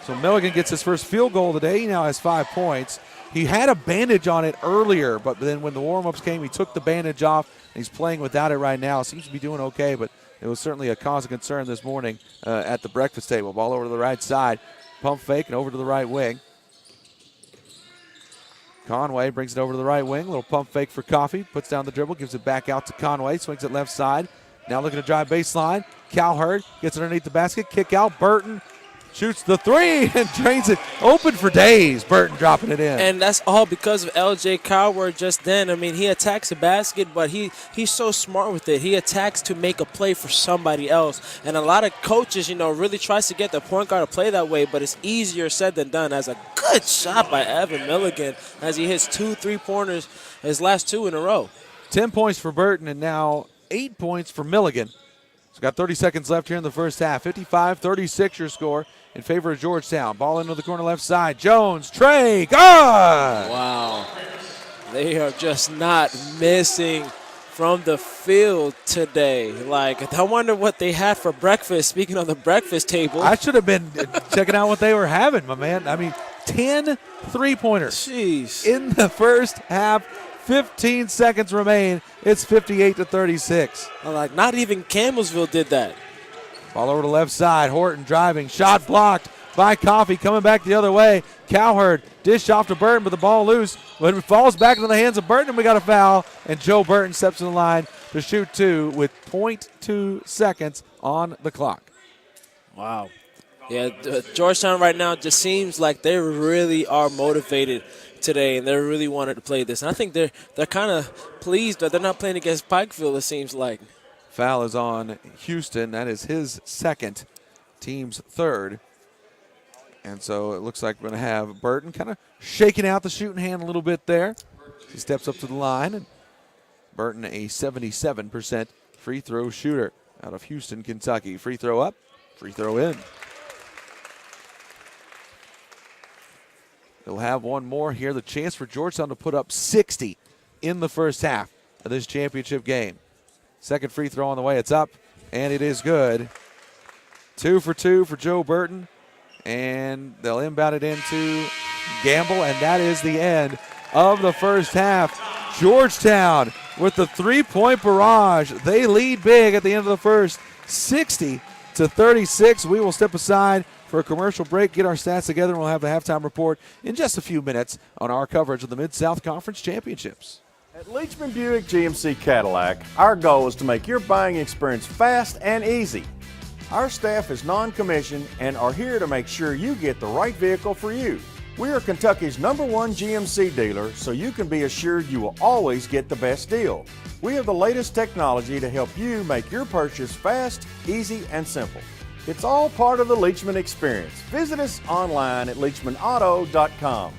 So Milligan gets his first field goal today. He now has 5 points. He had a bandage on it earlier, but then when the warm-ups came, he took the bandage off, and he's playing without it right now. Seems to be doing okay, but it was certainly a cause of concern this morning at the breakfast table. Ball over to the right side. Pump fake and over to the right wing. Conway brings it over to the right wing. Little pump fake for Coffee. Puts down the dribble, gives it back out to Conway. Swings it left side. Now looking to drive baseline. Cowherd gets it underneath the basket. Kick out. Burton shoots the three and drains it. Open for days. Burton dropping it in. And that's all because of L.J. Cowherd just then. I mean, he attacks the basket, but he's so smart with it. He attacks to make a play for somebody else. And a lot of coaches, really tries to get the point guard to play that way, but it's easier said than done. As a good shot by Evan Milligan as he hits 2 3-pointers, his last 2 in a row. 10 points for Burton and now 8 points for Milligan. So got 30 seconds left here in the first half. 55-36 your score in favor of Georgetown. Ball into the corner left side. Jones, Trey, good! Wow. They are just not missing from the field today. Like, I wonder what they had for breakfast. Speaking of the breakfast table. I should have been checking out what they were having, my man. I mean, 10 three-pointers. Jeez. In the first half. 15 seconds remain. It's 58-36. Like, not even Campbellsville did that. Ball over to left side. Horton driving. Shot blocked by Coffee. Coming back the other way. Cowherd dish off to Burton, but the ball loose. But it falls back into the hands of Burton, and we got a foul. And Joe Burton steps to the line to shoot 2 with 0.2 seconds on the clock. Wow. Yeah, Georgetown right now just seems like they really are motivated today, and they really wanted to play this. And I think they're kind of pleased that they're not playing against Pikeville, it seems like. Foul is on Houston. That is his second, team's third. And so it looks like we're going to have Burton kind of shaking out the shooting hand a little bit there. He steps up to the line, and Burton, a 77% free throw shooter out of Houston, Kentucky. Free throw up, free throw in. They'll have one more here. The chance for Georgetown to put up 60 in the first half of this championship game. Second free throw on the way. It's up, and it is good. 2 for 2 for Joe Burton, and they'll inbound it into Gamble, and that is the end of the first half. Georgetown with the three-point barrage. They lead big at the end of the first, 60-36. We will step aside for a commercial break, get our stats together, and we'll have the halftime report in just a few minutes on our coverage of the Mid-South Conference Championships. At Leachman Buick GMC Cadillac, our goal is to make your buying experience fast and easy. Our staff is non-commissioned and are here to make sure you get the right vehicle for you. We are Kentucky's #1 GMC dealer, so you can be assured you will always get the best deal. We have the latest technology to help you make your purchase fast, easy, and simple. It's all part of the Leachman experience. Visit us online at leachmanauto.com.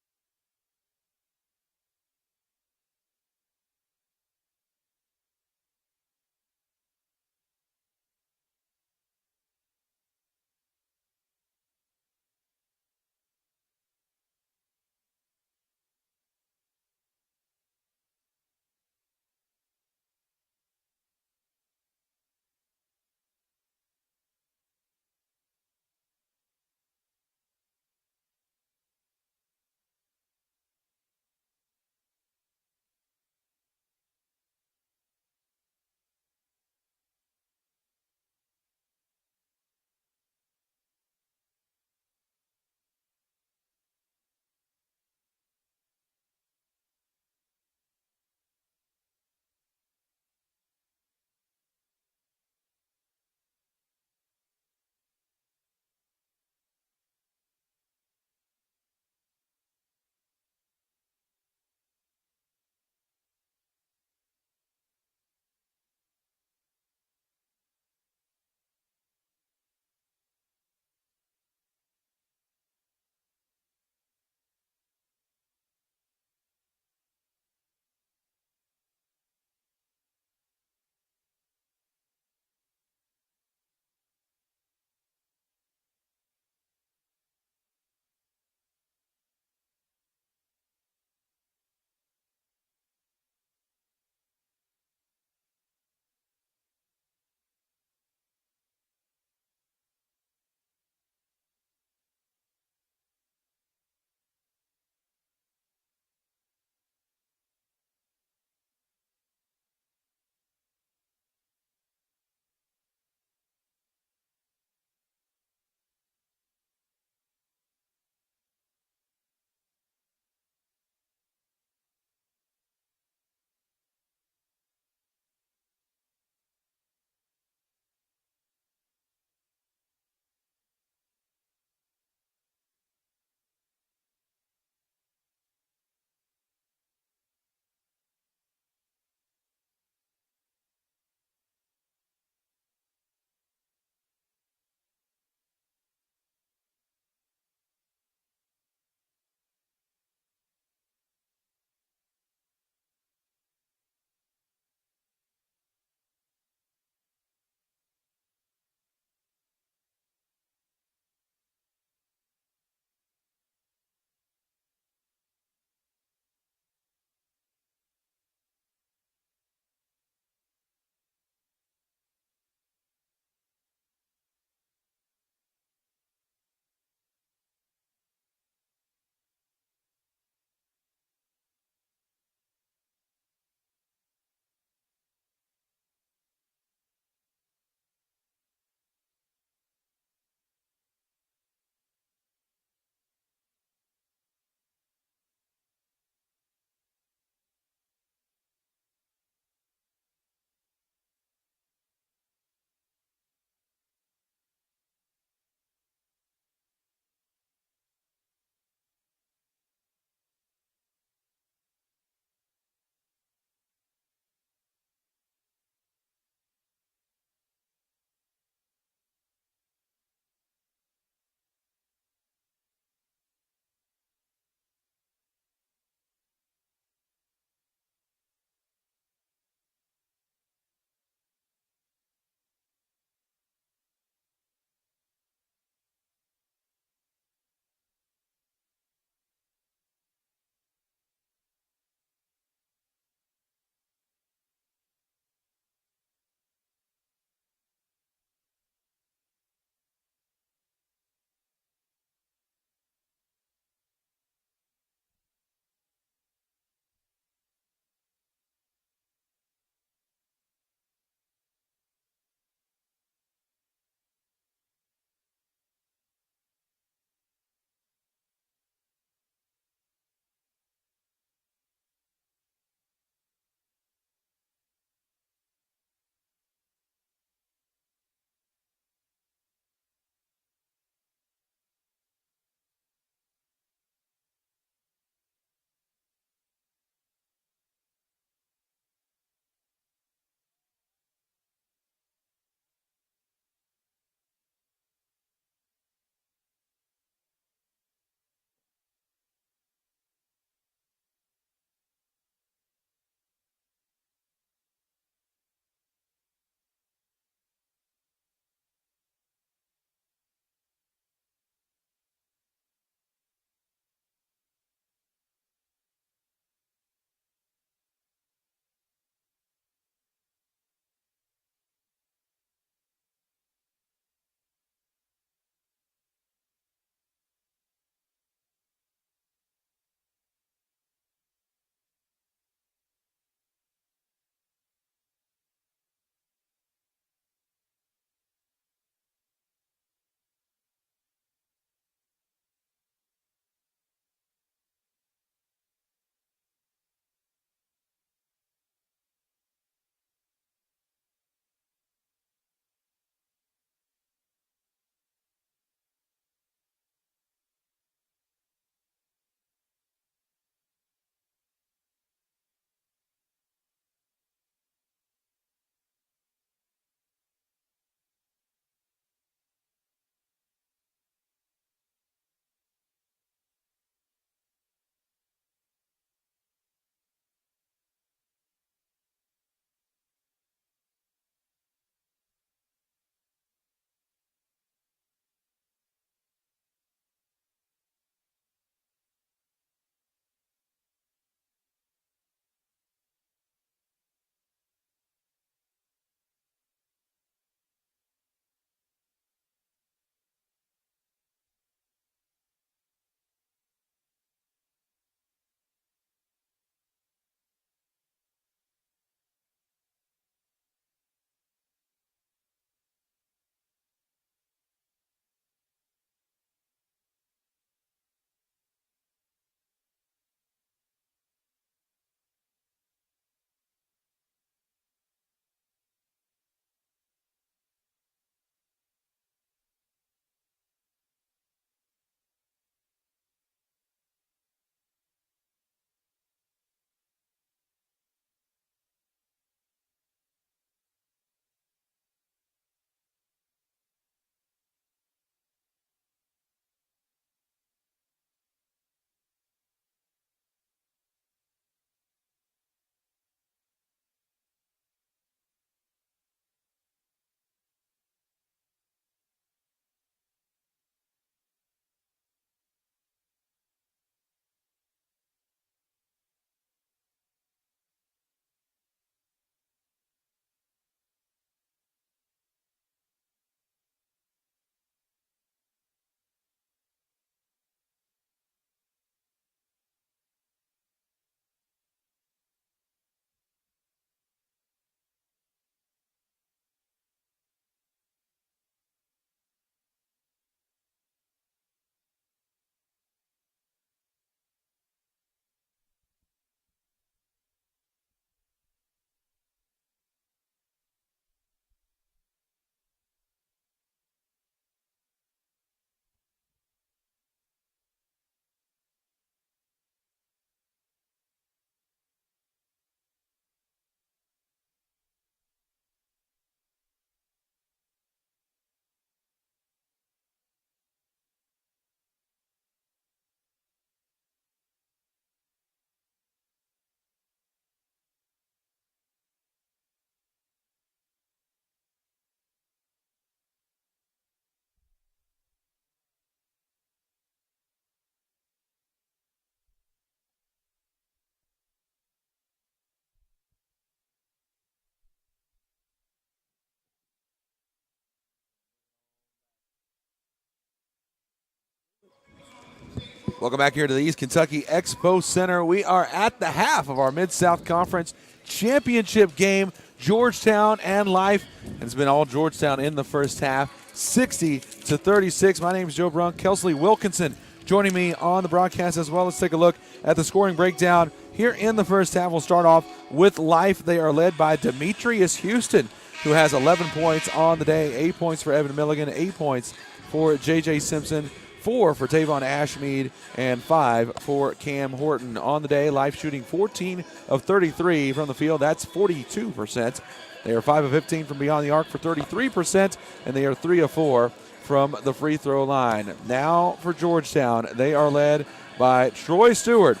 Welcome back here to the East Kentucky Expo Center. We are at the half of our Mid-South Conference Championship game, Georgetown and Life. And it's been all Georgetown in the first half, 60-36. My name is Joe Brunk. Kelsley Wilkinson joining me on the broadcast as well. Let's take a look at the scoring breakdown here in the first half. We'll start off with Life. They are led by Demetrius Houston, who has 11 points on the day, 8 points for Evan Milligan, 8 points for J.J. Simpson, 4 for Tavon Ashmead, and 5 for Cam Horton. On the day, Life shooting 14 of 33 from the field. That's 42%. They are 5 of 15 from beyond the arc for 33%, and they are 3 of 4 from the free throw line. Now for Georgetown, they are led by Troy Steward.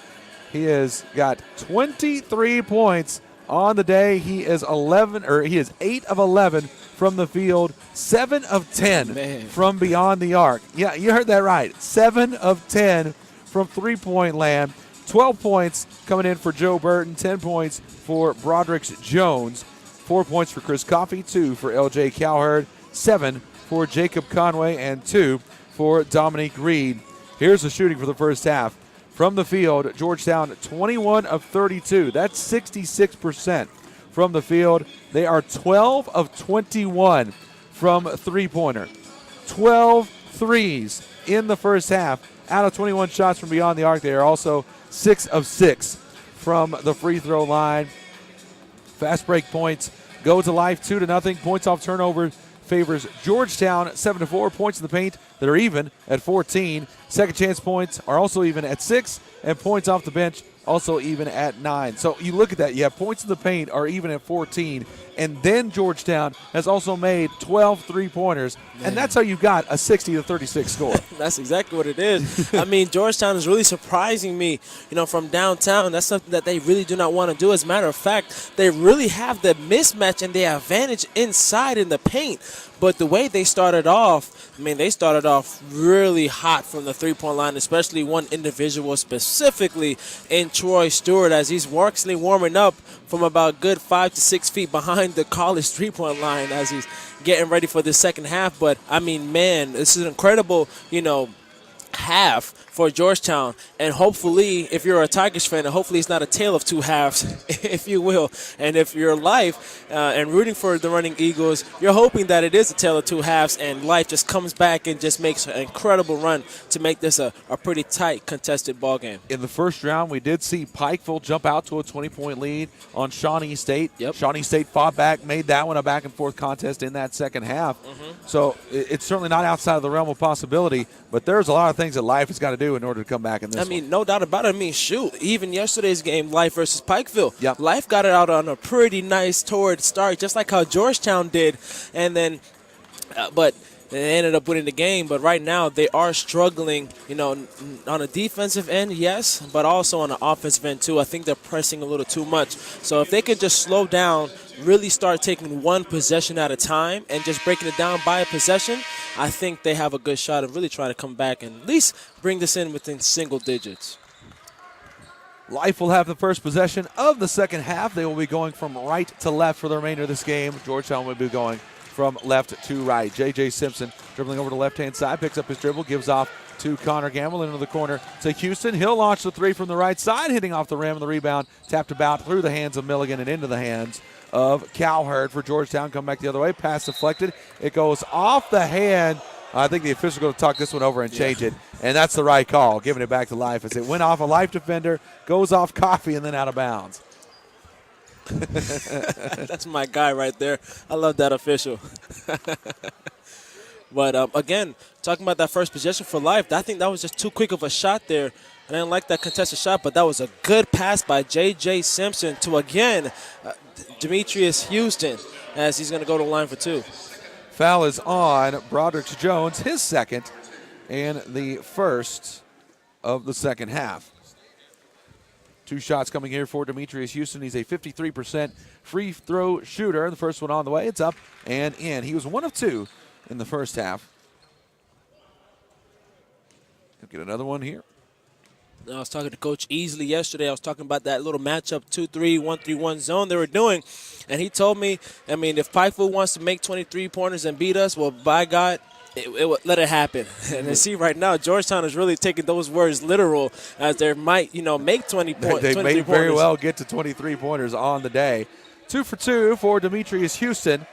He has got 23 points on the day. He is 8 of 11 from the field, 7 of 10 from beyond the arc. Yeah, you heard that right. 7 of 10 from three-point land. 12 points coming in for Joe Burton, 10 points for Broderick Jones, 4 points for Chris Coffey, 2 for L.J. Cowherd, 7 for Jacob Conway, and 2 for Dominique Reed. Here's the shooting for the first half. From the field, Georgetown 21 of 32. That's 66% from the field. They are 12 of 21 from three-pointer. 12 threes in the first half. Out of 21 shots from beyond the arc, they are also 6 of 6 from the free throw line. Fast break points go to Life 2-0. Points off turnover favors Georgetown 7-4. Points in the paint that are even at 14. Second chance points are also even at 6, and points off the bench also even at 9. So you look at that. You have points in the paint are even at 14, and then Georgetown has also made 12 three-pointers, and that's how you got a 60-36 score. That's exactly what it is. I mean, Georgetown is really surprising me, from downtown. That's something that they really do not want to do. As a matter of fact, they really have the mismatch and the advantage inside in the paint. But the way they started off, they started off really hot from the three-point line, especially one individual specifically in Troy Stewart, as he's actually warming up from about good 5 to 6 feet behind the college three-point line as he's getting ready for the second half. But, this is an incredible, half for Georgetown, and hopefully, if you're a Tigers fan, and hopefully it's not a tale of two halves, if you will, and if you're Life and rooting for the Running Eagles, you're hoping that it is a tale of two halves, and Life just comes back and just makes an incredible run to make this a pretty tight, contested ball game. In the first round, we did see Pikeville jump out to a 20-point lead on Shawnee State. Yep. Shawnee State fought back, made that one a back-and-forth contest in that second half. So it's certainly not outside of the realm of possibility, but there's a lot of things that Life has got to do in order to come back in this one. No doubt about it. Shoot, even yesterday's game, Life versus Pikeville. Yep. Life got it out on a pretty nice torrid start, just like how Georgetown did, and then, but they ended up winning the game. But right now, they are struggling, on a defensive end, yes, but also on the offensive end, too. I think they're pressing a little too much. So if they could just slow down, really start taking one possession at a time and just breaking it down by a possession, I think they have a good shot of really trying to come back and at least bring this in within single digits. Life will have the first possession of the second half. They will be going from right to left for the remainder of this game. Georgetown will be going from left to right. J.J. Simpson dribbling over to the left-hand side, picks up his dribble, gives off to Connor Gamble into the corner to Houston. He'll launch the three from the right side, hitting off the rim, and the rebound tapped about through the hands of Milligan and into the hands of Cowherd for Georgetown. Come back the other way, pass deflected. It goes off the hand. I think the official going to talk this one over and change it, and that's the right call, giving it back to Life as it went off a Life defender, goes off Coffey, and then out of bounds. That's my guy right there. I love that official. But, again, talking about that first possession for Life, I think that was just too quick of a shot there. I didn't like that contested shot, but that was a good pass by J.J. Simpson to, again, Demetrius Houston, as he's going to go to the line for two. Foul is on Broderick Jones, his second, and the first of the second half. Two shots coming here for Demetrius Houston. He's a 53% free throw shooter. The first one on the way. It's up and in. He was 1 of 2 in the first half. He'll get another one here. I was talking to Coach Easley yesterday. I was talking about that little matchup 2-3, 1-3-1 zone they were doing. And he told me, if Pikeville wants to make 23 pointers and beat us, well, by God, let it happen. And you see right now, Georgetown is really taking those words literal, as they might, make 20 points. They may very well get to 23 pointers on the day. 2 for 2 for Demetrius Houston.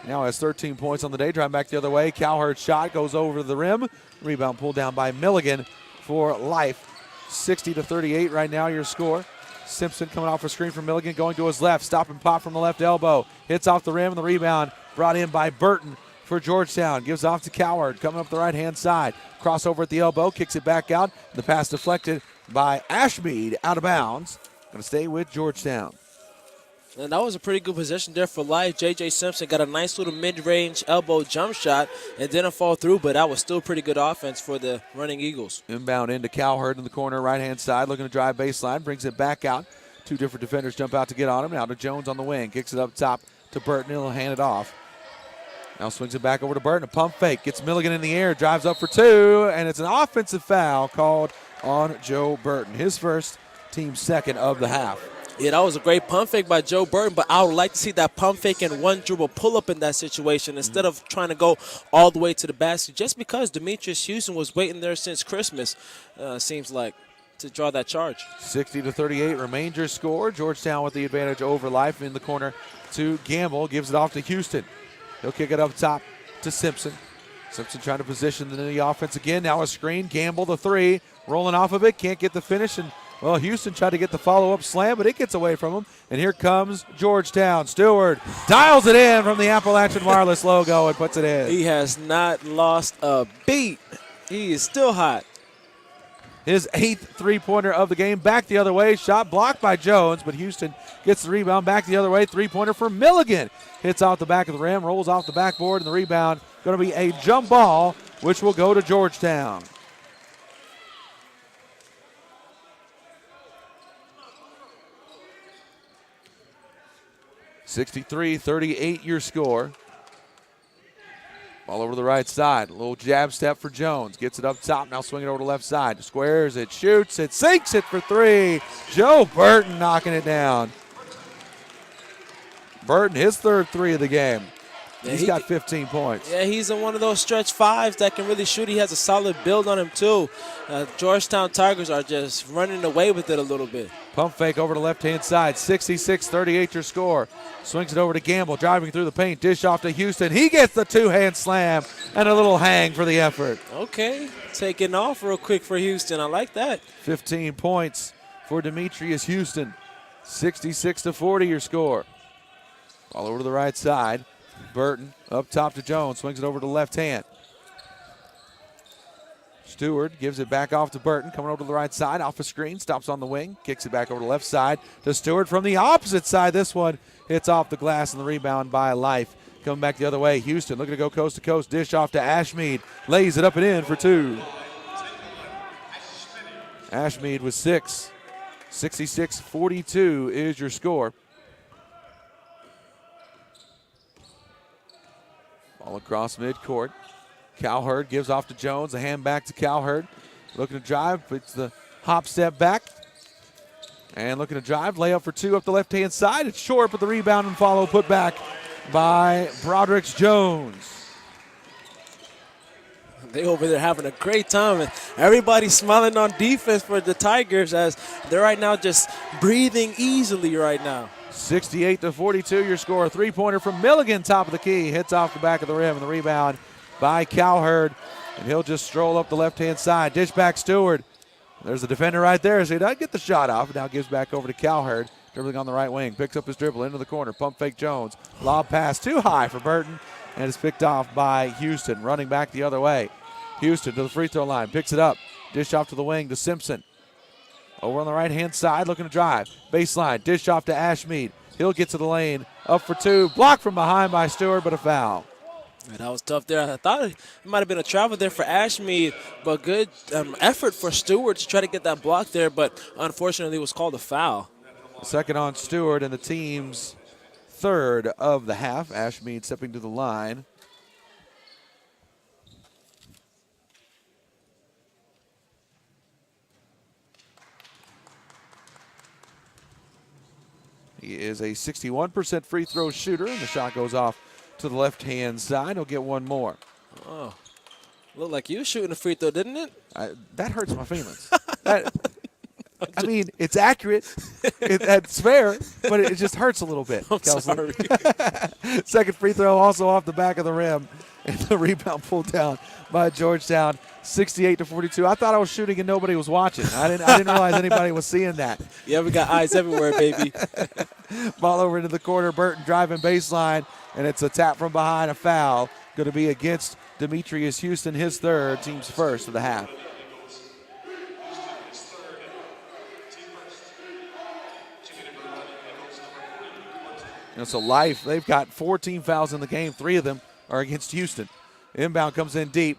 Now has 13 points on the day. Drive back the other way. Cowherd's shot goes over the rim. Rebound pulled down by Milligan for Life. 60-38 right now your score. Simpson coming off a screen from Milligan, going to his left. Stop and pop from the left elbow. Hits off the rim, and the rebound brought in by Burton for Georgetown. Gives off to Cowherd, coming up the right-hand side. Crossover at the elbow, kicks it back out. The pass deflected by Ashmead, out of bounds. Going to stay with Georgetown. And that was a pretty good position there for Life. J.J. Simpson got a nice little mid-range elbow jump shot and didn't fall through, but that was still pretty good offense for the running Eagles. Inbound into Cowherd in the corner, right-hand side, looking to drive baseline, brings it back out. 2 different defenders jump out to get on him. Now to Jones on the wing, kicks it up top to Burton. He'll hand it off. Now swings it back over to Burton. A pump fake, gets Milligan in the air, drives up for 2, and it's an offensive foul called on Joe Burton. His first, team second of the half. Yeah, that was a great pump fake by Joe Burton, but I would like to see that pump fake and one dribble pull up in that situation instead of trying to go all the way to the basket, just because Demetrius Houston was waiting there since Christmas, seems like, to draw that charge. 60-38 remains your score. Georgetown with the advantage over Life in the corner to Gamble. Gives it off to Houston. He'll kick it up top to Simpson. Simpson trying to position the offense again. Now a screen. Gamble the 3. Rolling off of it. Can't get the finish. And, well, Houston tried to get the follow-up slam, but it gets away from him. And here comes Georgetown. Steward dials it in from the Appalachian Wireless logo and puts it in. He has not lost a beat. He is still hot. His 8th three-pointer of the game. Back the other way. Shot blocked by Jones, but Houston gets the rebound. Back the other way. Three-pointer for Milligan. Hits off the back of the rim, rolls off the backboard, and the rebound going to be a jump ball, which will go to Georgetown. (63-38) your score. Ball over to the right side. A little jab step for Jones. Gets it up top. Now swinging over to the left side. Squares it, shoots it, sinks it for 3. Joe Burton knocking it down. Burton, his 3rd 3 of the game. Yeah, He's got 15 points. Yeah, he's in one of those stretch 5s that can really shoot. He has a solid build on him, too. Georgetown Tigers are just running away with it a little bit. Pump fake over to left-hand side. 66-38 your score. Swings it over to Gamble, driving through the paint. Dish off to Houston. He gets the 2-hand slam and a little hang for the effort. Okay, taking off real quick for Houston. I like that. 15 points for Demetrius Houston. 66-40 your score. Ball over to the right side. Burton up top to Jones. Swings it over to the left hand. Steward gives it back off to Burton. Coming over to the right side. Off a screen. Stops on the wing. Kicks it back over to the left side to Steward from the opposite side. This one hits off the glass and the rebound by Life. Coming back the other way. Houston looking to go coast to coast. Dish off to Ashmead. Lays it up and in for 2. Ashmead with 6. 66-42 is your score. Ball across midcourt. Cowherd gives off to Jones. A hand back to Cowherd. Looking to drive. Puts the hop step back. And looking to drive. Layup for 2 up the left-hand side. It's short, but the rebound and follow put back by Broderick Jones. They over there having a great time, and everybody's smiling on defense for the Tigers as they're right now just breathing easily right now. 68-42 your score. 3-pointer from Milligan, top of the key. Hits off the back of the rim, and the rebound by Cowherd. And he'll just stroll up the left-hand side. Dish back Steward. There's a defender right there, so he doesn't get the shot off. Now gives back over to Cowherd. Dribbling on the right wing. Picks up his dribble into the corner. Pump fake Jones. Lob pass too high for Burton. And it's picked off by Houston. Running back the other way. Houston to the free throw line. Picks it up. Dish off to the wing to Simpson. Over on the right-hand side, looking to drive. Baseline, dish off to Ashmead. He'll get to the lane, up for 2. Blocked from behind by Stewart, but a foul. Yeah, that was tough there. I thought it might have been a travel there for Ashmead, but good effort for Stewart to try to get that block there, but unfortunately it was called a foul. Second on Stewart and the team's 3rd of the half. Ashmead stepping to the line. He is a 61% free throw shooter, and the shot goes off to the left-hand side. He'll get one more. Looked like you were shooting a free throw, didn't it? That hurts my feelings. I mean, it's accurate. That's fair, but it just hurts a little bit. I'm sorry. Second free throw also off the back of the rim. And the rebound pulled down by Georgetown, 68-42. I thought I was shooting and nobody was watching. I didn't realize anybody was seeing that. Yeah, we got eyes everywhere, baby. Ball over into the corner. Burton driving baseline, and it's a tap from behind, a foul. Going to be against Demetrius Houston, his third, team's first of the half. So Life, they've got 14 fouls in the game. 3 of them are against Houston. Inbound comes in deep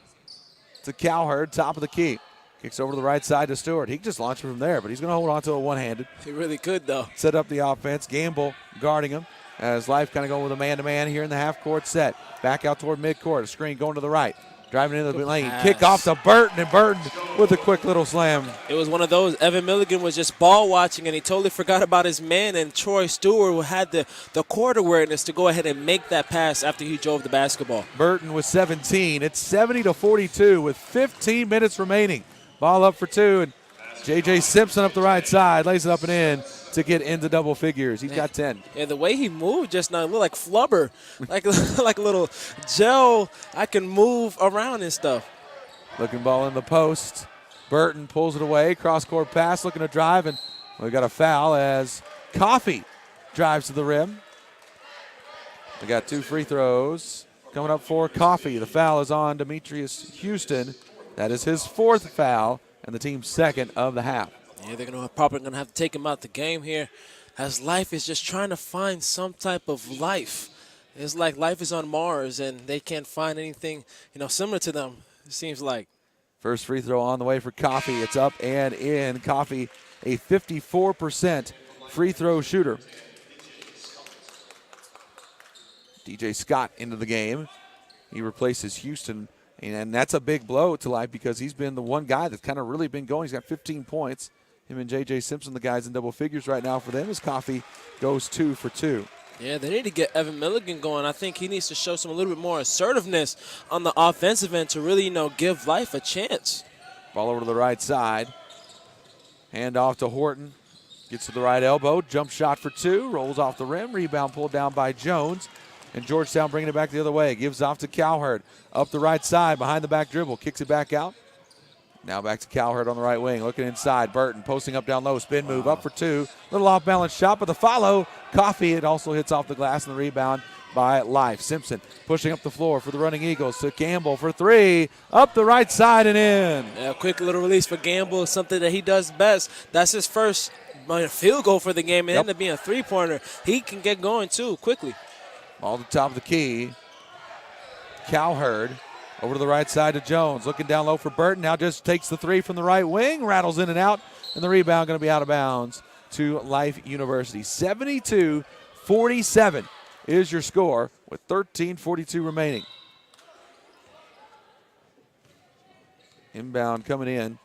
to Cowherd, top of the key. Kicks over to the right side to Steward. He can just launch it from there, but he's going to hold on to it one-handed. He really could, though. Set up the offense. Gamble guarding him as Life kind of going with a man-to-man here in the half-court set. Back out toward midcourt. A screen going to the right. Driving into the lane. Kick off to Burton, and Burton with a quick little slam. It was one of those. Evan Milligan was just ball watching, and he totally forgot about his man, and Troy Stewart, who had the court awareness to go ahead and make that pass after he drove the basketball. Burton with 17. It's 70-42 with 15 minutes remaining. Ball up for 2, and J.J. Simpson up the right side. Lays it up and in to get into double figures. He's got 10. Yeah, the way he moved just now, it looked like flubber, like a little gel. I can move around and stuff. Looking ball in the post. Burton pulls it away. Cross-court pass, looking to drive, and we got a foul as Coffey drives to the rim. We got 2 free throws coming up for Coffey. The foul is on Demetrius Houston. That is his 4th foul and the team's 2nd of the half. Yeah, they're probably going to have to take him out the game here, as Life is just trying to find some type of life. It's like Life is on Mars, and they can't find anything, similar to them, it seems like. First free throw on the way for Coffey. It's up and in. Coffey, a 54% free throw shooter. DJ Scott into the game. He replaces Houston, and that's a big blow to Life because he's been the one guy that's kind of really been going. He's got 15 points. Him and J.J. Simpson, the guys in double figures right now for them, as Coffey goes 2 for 2. Yeah, they need to get Evan Milligan going. I think he needs to show a little bit more assertiveness on the offensive end to really, give Life a chance. Ball over to the right side. Hand off to Horton. Gets to the right elbow. Jump shot for 2. Rolls off the rim. Rebound pulled down by Jones. And Georgetown bringing it back the other way. Gives off to Cowherd. Up the right side, behind the back dribble. Kicks it back out. Now back to Cowherd on the right wing. Looking inside. Burton posting up down low. Spin move up for 2. Little off balance shot, but the follow. Coffey. It also hits off the glass and the rebound by Life. Simpson pushing up the floor for the running Eagles to Gamble for 3. Up the right side and in. Yeah, quick little release for Gamble. Something that he does best. That's his first field goal for the game. It ended up being a 3-pointer. He can get going too quickly. All the top of the key. Cowherd over to the right side to Jones. Looking down low for Burton. Now just takes the 3 from the right wing. Rattles in and out. And the rebound going to be out of bounds to Life University. 72-47 is your score with 13:42 remaining. Inbound coming in.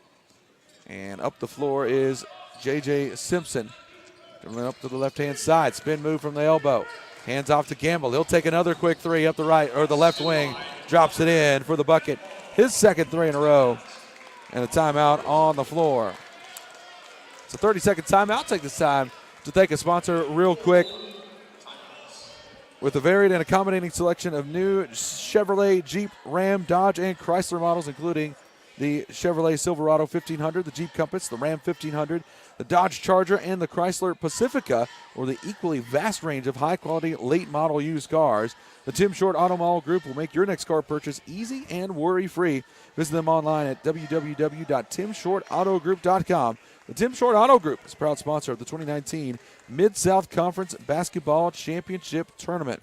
And up the floor is J.J. Simpson. Coming up to the left-hand side. Spin move from the elbow. Hands off to Gamble. He'll take another quick 3 up the right, or the left wing. Drops it in for the bucket. His second 3 in a row. And a timeout on the floor. It's a 30-second timeout. Take this time to thank a sponsor real quick. With a varied and accommodating selection of new Chevrolet, Jeep, Ram, Dodge, and Chrysler models, including the Chevrolet Silverado 1500, the Jeep Compass, the Ram 1500, the Dodge Charger, and the Chrysler Pacifica, or the equally vast range of high-quality late-model used cars. The Tim Short Auto Mall Group will make your next car purchase easy and worry-free. Visit them online at www.timshortautogroup.com. The Tim Short Auto Group is a proud sponsor of the 2019 Mid-South Conference Basketball Championship Tournament.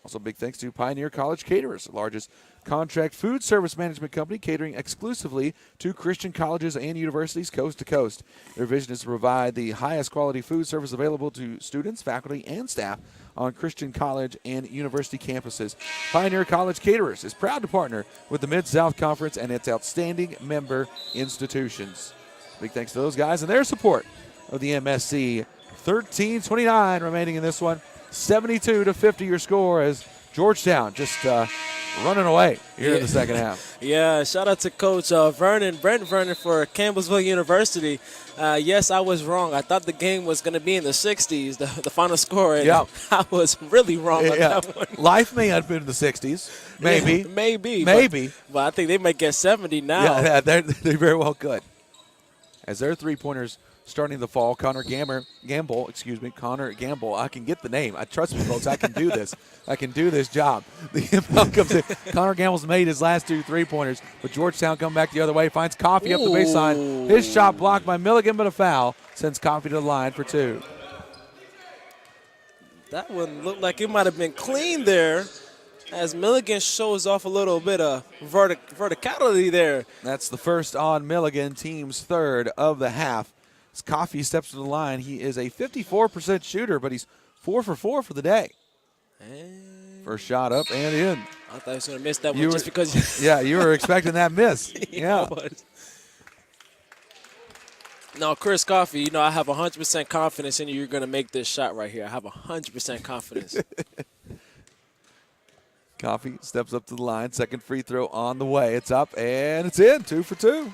Also, big thanks to Pioneer College Caterers, the largest contract food service management company catering exclusively to Christian colleges and universities coast to coast. Their vision is to provide the highest quality food service available to students, faculty, and staff on Christian college and university campuses. Pioneer College Caterers is proud to partner with the Mid-South Conference and its outstanding member institutions. Big thanks to those guys and their support of the MSC. 13:29 remaining in this one. 72-50 your score as Georgetown just running away here in the second half. Yeah, shout out to Coach Brent Vernon for Campbellsville University. Yes, I was wrong. I thought the game was going to be in the 60s, the final score. And I was really wrong on that one. Life may have been in the 60s. Maybe. Maybe. But I think they might get 70 now. Yeah, they very well could. As their three-pointers starting to fall, Connor Gamble. I can get the name. Trust me, folks, I can do this. I can do this job. The inbound comes in. Connor Gamble's made his last 2 three-pointers, but Georgetown come back the other way, finds Coffee up the baseline. His shot blocked by Milligan, but a foul sends Coffee to the line for 2. That one looked like it might have been clean there, as Milligan shows off a little bit of verticality there. That's the first on Milligan, team's third of the half. As Coffee steps to the line, he is a 54% shooter, but he's 4 for 4 for the day. And first shot up and in. I thought he was going to miss that one just because. Yeah, you were expecting that miss. Yeah. No, Chris Coffee, I have 100% confidence in you. You're going to make this shot right here. I have 100% confidence. Coffee steps up to the line. Second free throw on the way. It's up and it's in. 2 for 2.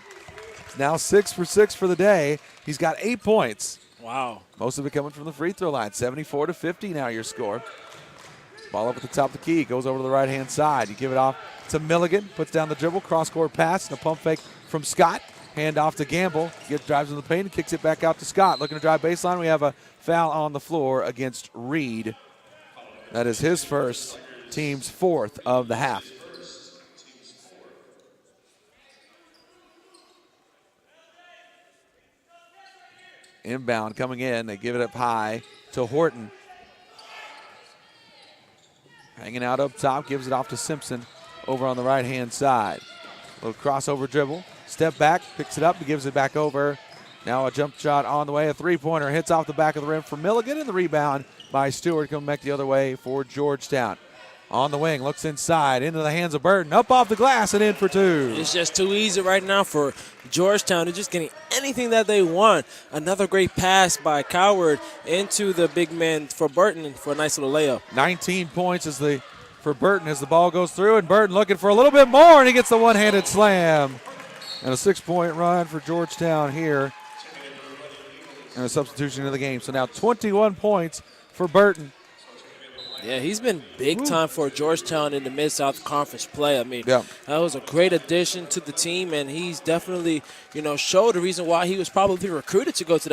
It's now 6 for 6 for the day. He's got 8 points. Wow. Most of it coming from the free throw line. 74-50 now your score. Ball up at the top of the key. Goes over to the right-hand side. You give it off to Milligan. Puts down the dribble. Cross-court pass and a pump fake from Scott. Hand off to Gamble. Drives in the paint and kicks it back out to Scott. Looking to drive baseline. We have a foul on the floor against Reed. That is his first, team's 4th of the half. Inbound coming in. They give it up high to Horton. Hanging out up top. Gives it off to Simpson over on the right-hand side. Little crossover dribble. Step back. Picks it up and gives it back over. Now a jump shot on the way. A three-pointer hits off the back of the rim for Milligan. And the rebound by Steward coming back the other way for Georgetown. On the wing, looks inside, into the hands of Burton, up off the glass and in for 2. It's just too easy right now for Georgetown. They're just getting anything that they want. Another great pass by Coward into the big man for Burton for a nice little layup. 19 points for Burton as the ball goes through, and Burton looking for a little bit more, and he gets the one-handed slam. And a 6-point run for Georgetown here. And a substitution in the game. So now 21 points for Burton. Yeah, he's been big time for Georgetown in the Mid-South Conference play. I mean, that was a great addition to the team, and he's definitely, showed the reason why he was probably recruited to go to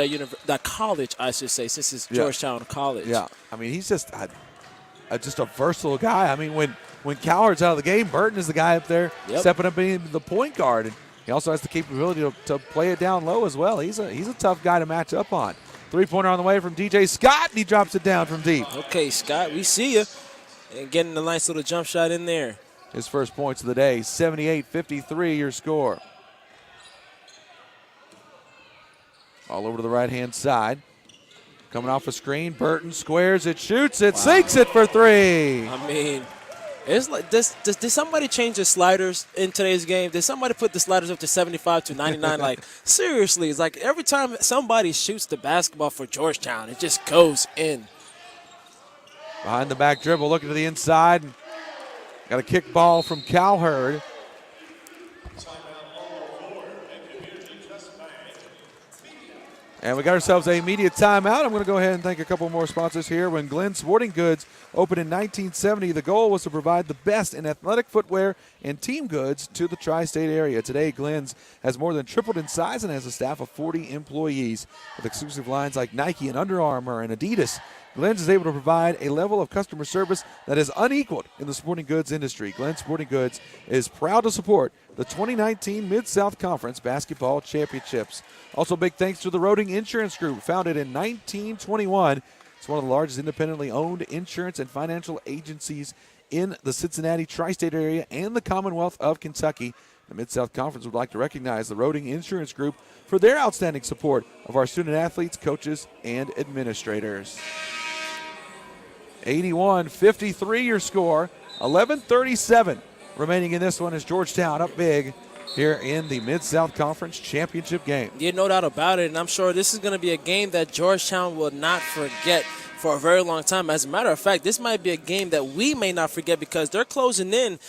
that college, I should say, since it's Georgetown College. Yeah, I mean, he's just a versatile guy. I mean, when Coward's out of the game, Burton is the guy up there stepping up being the point guard, and he also has the capability to play it down low as well. He's a tough guy to match up on. Three-pointer on the way from DJ Scott, and he drops it down from deep. Okay, Scott, we see you. And getting a nice little jump shot in there. His first points of the day, 78-53 your score. All over to the right-hand side. Coming off a screen, Burton squares it, shoots it, sinks it for 3. I mean, it's like did somebody change the sliders in today's game? Did somebody put the sliders up to 75 to 99? Like, seriously, it's like every time somebody shoots the basketball for Georgetown, it just goes in. Behind the back dribble, looking to the inside. Got a kick ball from Cowherd. And we got ourselves a immediate timeout. I'm going to go ahead and thank a couple more sponsors here. When Glenn Sporting Goods opened in 1970, the goal was to provide the best in athletic footwear and team goods to the tri-state area. Today, Glenn's has more than tripled in size and has a staff of 40 employees. With exclusive lines like Nike and Under Armour and Adidas, Glenn's is able to provide a level of customer service that is unequaled in the sporting goods industry. Glenn Sporting Goods is proud to support the 2019 Mid-South Conference Basketball Championships. Also, big thanks to the Roding Insurance Group, founded in 1921. It's one of the largest independently owned insurance and financial agencies in the Cincinnati tri-state area and the Commonwealth of Kentucky. The Mid-South Conference would like to recognize the Roding Insurance Group for their outstanding support of our student athletes, coaches, and administrators. 81-53 your score, 11:37 remaining in this one as Georgetown up big here in the Mid-South Conference Championship game. Yeah, no doubt about it, and I'm sure this is going to be a game that Georgetown will not forget for a very long time. As a matter of fact, this might be a game that we may not forget because they're closing in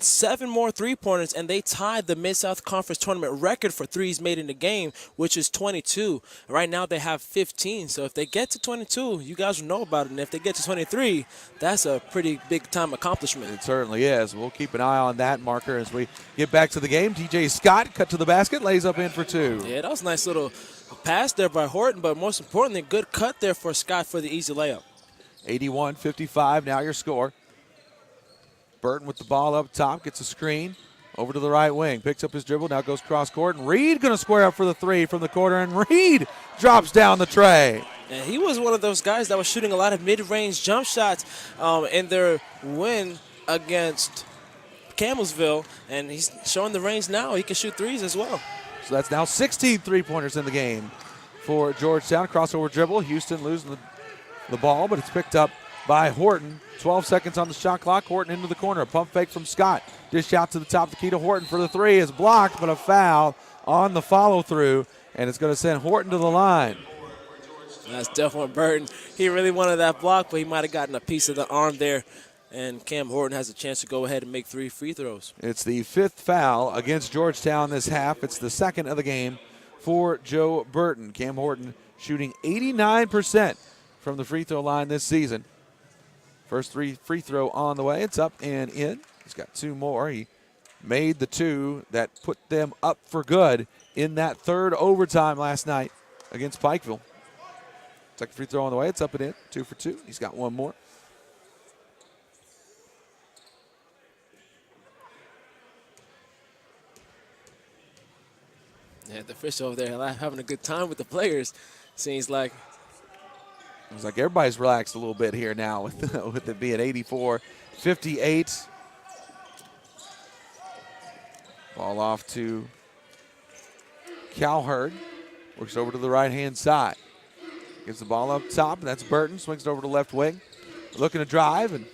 7 more three-pointers, and they tied the Mid-South Conference tournament record for threes made in the game, which is 22. Right now they have 15, so if they get to 22, you guys will know about it, and if they get to 23, that's a pretty big-time accomplishment. It certainly is. We'll keep an eye on that marker as we get back to the game. TJ Scott cut to the basket, lays up in for 2. Yeah, that was a nice little pass there by Horton, but most importantly, good cut there for Scott for the easy layup. 81-55, now your score. Burton with the ball up top, gets a screen. Over to the right wing, picks up his dribble, now goes cross court, and Reed going to square up for the 3 from the corner, and Reed drops down the tray. And he was one of those guys that was shooting a lot of mid-range jump shots in their win against Campbellsville, and he's showing the range now. He can shoot threes as well. So that's now 16 three-pointers in the game for Georgetown. Crossover dribble, Houston losing the ball, but it's picked up by Horton. 12 seconds on the shot clock. Horton into the corner. Pump fake from Scott. Dish out to the top of the key to Horton for the 3 is blocked, but a foul on the follow-through, and it's going to send Horton to the line. That's definitely Burton. He really wanted that block, but he might have gotten a piece of the arm there, and Cam Horton has a chance to go ahead and make 3 free throws. It's the 5th foul against Georgetown this half. It's the 2nd of the game for Joe Burton. Cam Horton shooting 89% from the free throw line this season. First free throw on the way. It's up and in. He's got 2 more. He made the 2 that put them up for good in that 3rd overtime last night against Pikeville. Second free throw on the way. It's up and in. 2 for 2. He's got 1 more. Yeah, the official over there having a good time with the players, seems like. It's like everybody's relaxed a little bit here now with it being 84-58. Ball off to Cowherd. Works over to the right-hand side. Gives the ball up top, and that's Burton. Swings it over to left wing. Looking to drive, and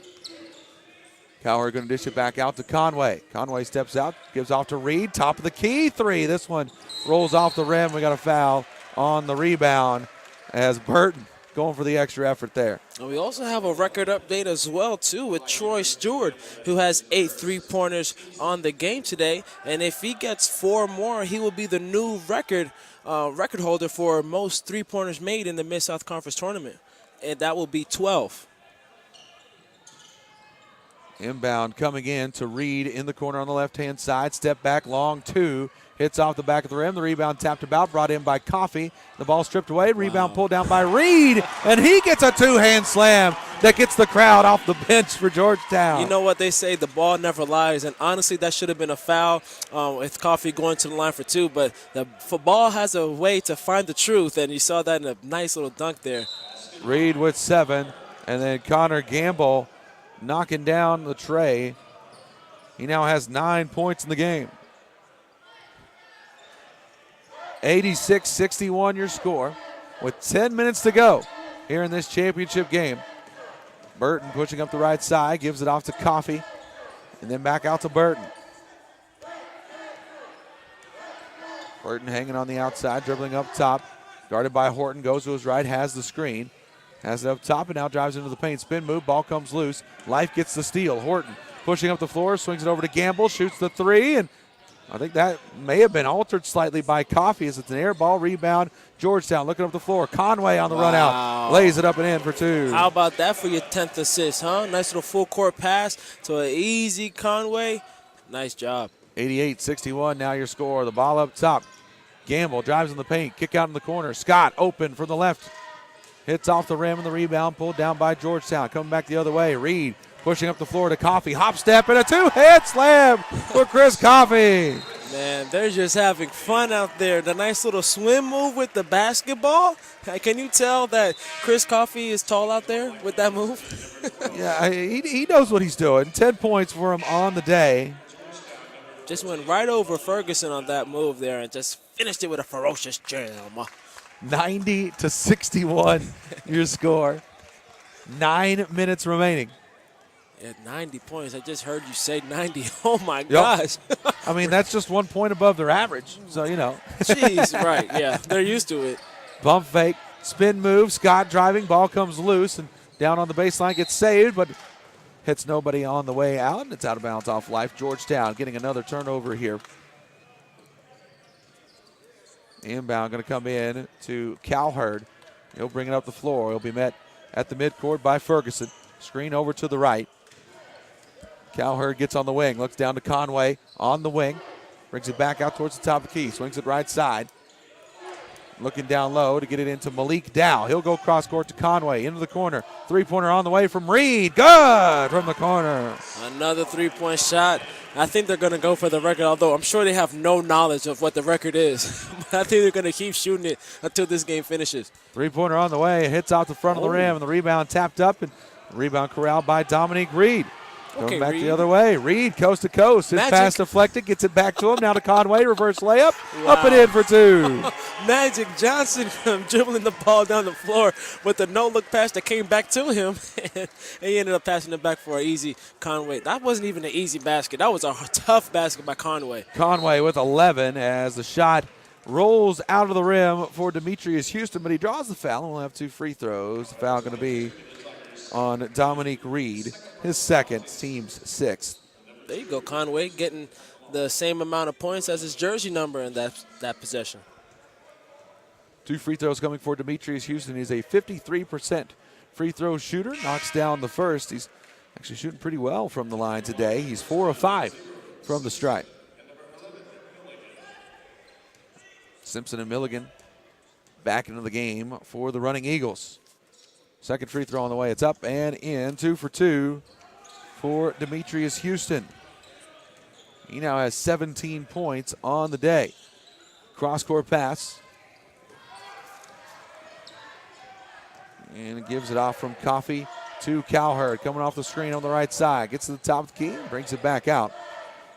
Cowherd going to dish it back out to Conway. Conway steps out, gives off to Reed. Top of the key, 3. This one rolls off the rim. We got a foul on the rebound as Burton going for the extra effort there. And we also have a record update as well, too, with Troy Steward, who has 8 three-pointers on the game today. And if he gets 4 more, he will be the new record holder for most three-pointers made in the Mid-South Conference tournament. And that will be 12. Inbound coming in to Reed in the corner on the left-hand side. Step back, long 2. Hits off the back of the rim. The rebound tapped about, brought in by Coffey. The ball stripped away. Rebound pulled down by Reed, and he gets a 2-hand slam that gets the crowd off the bench for Georgetown. You know what they say, the ball never lies, and honestly that should have been a foul with Coffey going to the line for 2, but the ball has a way to find the truth, and you saw that in a nice little dunk there. Reed with 7, and then Connor Gamble knocking down the tray. He now has 9 points in the game. 86-61 your score with 10 minutes to go here in this championship game. Burton pushing up the right side, gives it off to Coffey, and then back out to Burton. Burton hanging on the outside, dribbling up top, guarded by Horton, goes to his right, has the screen, has it up top, and now drives into the paint. Spin move, ball comes loose. Life gets the steal. Horton pushing up the floor, swings it over to Gamble, shoots the 3, and I think that may have been altered slightly by Coffey as it's an air ball rebound. Georgetown looking up the floor. Conway on the run out. Lays it up and in for 2. How about that for your 10th assist, huh? Nice little full court pass to an easy Conway. Nice job. 88-61 now your score. The ball up top. Gamble drives in the paint. Kick out in the corner. Scott open from the left. Hits off the rim and the rebound pulled down by Georgetown. Coming back the other way. Reed pushing up the floor to Coffey. Hop step and a 2-hand slam for Chris Coffey. Man, they're just having fun out there. The nice little swim move with the basketball. Can you tell that Chris Coffey is tall out there with that move? Yeah, he knows what he's doing. 10 points for him on the day. Just went right over Ferguson on that move there and just finished it with a ferocious jam. 90-61 your score. 9 minutes remaining. At 90 points. I just heard you say 90. Oh, my gosh. I mean, that's just 1 point above their average. So, you know. Jeez, right. Yeah, they're used to it. Bump fake. spin move. Scott driving. Ball comes loose and down on the baseline. Gets saved, but hits nobody on the way out. And it's out of bounds off Life. Georgetown getting another turnover here. Inbound going to come in to Cowherd. He'll bring it up the floor. He'll be met at the midcourt by Ferguson. Screen over to the right. Cowherd gets on the wing. Looks down to Conway on the wing. Brings it back out towards the top of the key. Swings it right side. Looking down low to get it into Malik Dow. He'll go cross court to Conway. Into the corner. Three-pointer on the way from Reed. Good from the corner. Another three-point shot. I think they're going to go for the record, although I'm sure they have no knowledge of what the record is. But I think they're going to keep shooting it until this game finishes. Three-pointer on the way. Hits out the front of the rim, and the rebound tapped up, and the rebound corralled by Dominique Reed. Going back Reed. the other way. Reed coast to coast. His pass deflected. Gets it back to him. Now to Conway. Reverse layup. Wow. Up and in for two. Magic Johnson dribbling the ball down the floor with a no-look pass that came back to him. And he ended up passing it back for an easy Conway. That wasn't even an easy basket. That was a tough basket by Conway. Conway with 11 as the shot rolls out of the rim for Demetrius Houston, but he draws the foul and will have two free throws. The foul going to be on Dominique Reed, his second, team's sixth. There you go, Conway getting the same amount of points as his jersey number in that possession. Two free throws coming for Demetrius Houston. He's a 53% free throw shooter. Knocks down the first. He's actually shooting pretty well from the line today. He's 4 of 5 from the stripe. Simpson and Milligan back into the game for the running Eagles. Second free throw on the way. It's up and in. 2 for 2 for Demetrius Houston. He now has 17 points on the day. Cross-court pass. And it gives it off from Coffey to Cowherd. Coming off the screen on the right side. Gets to the top of the key. Brings it back out.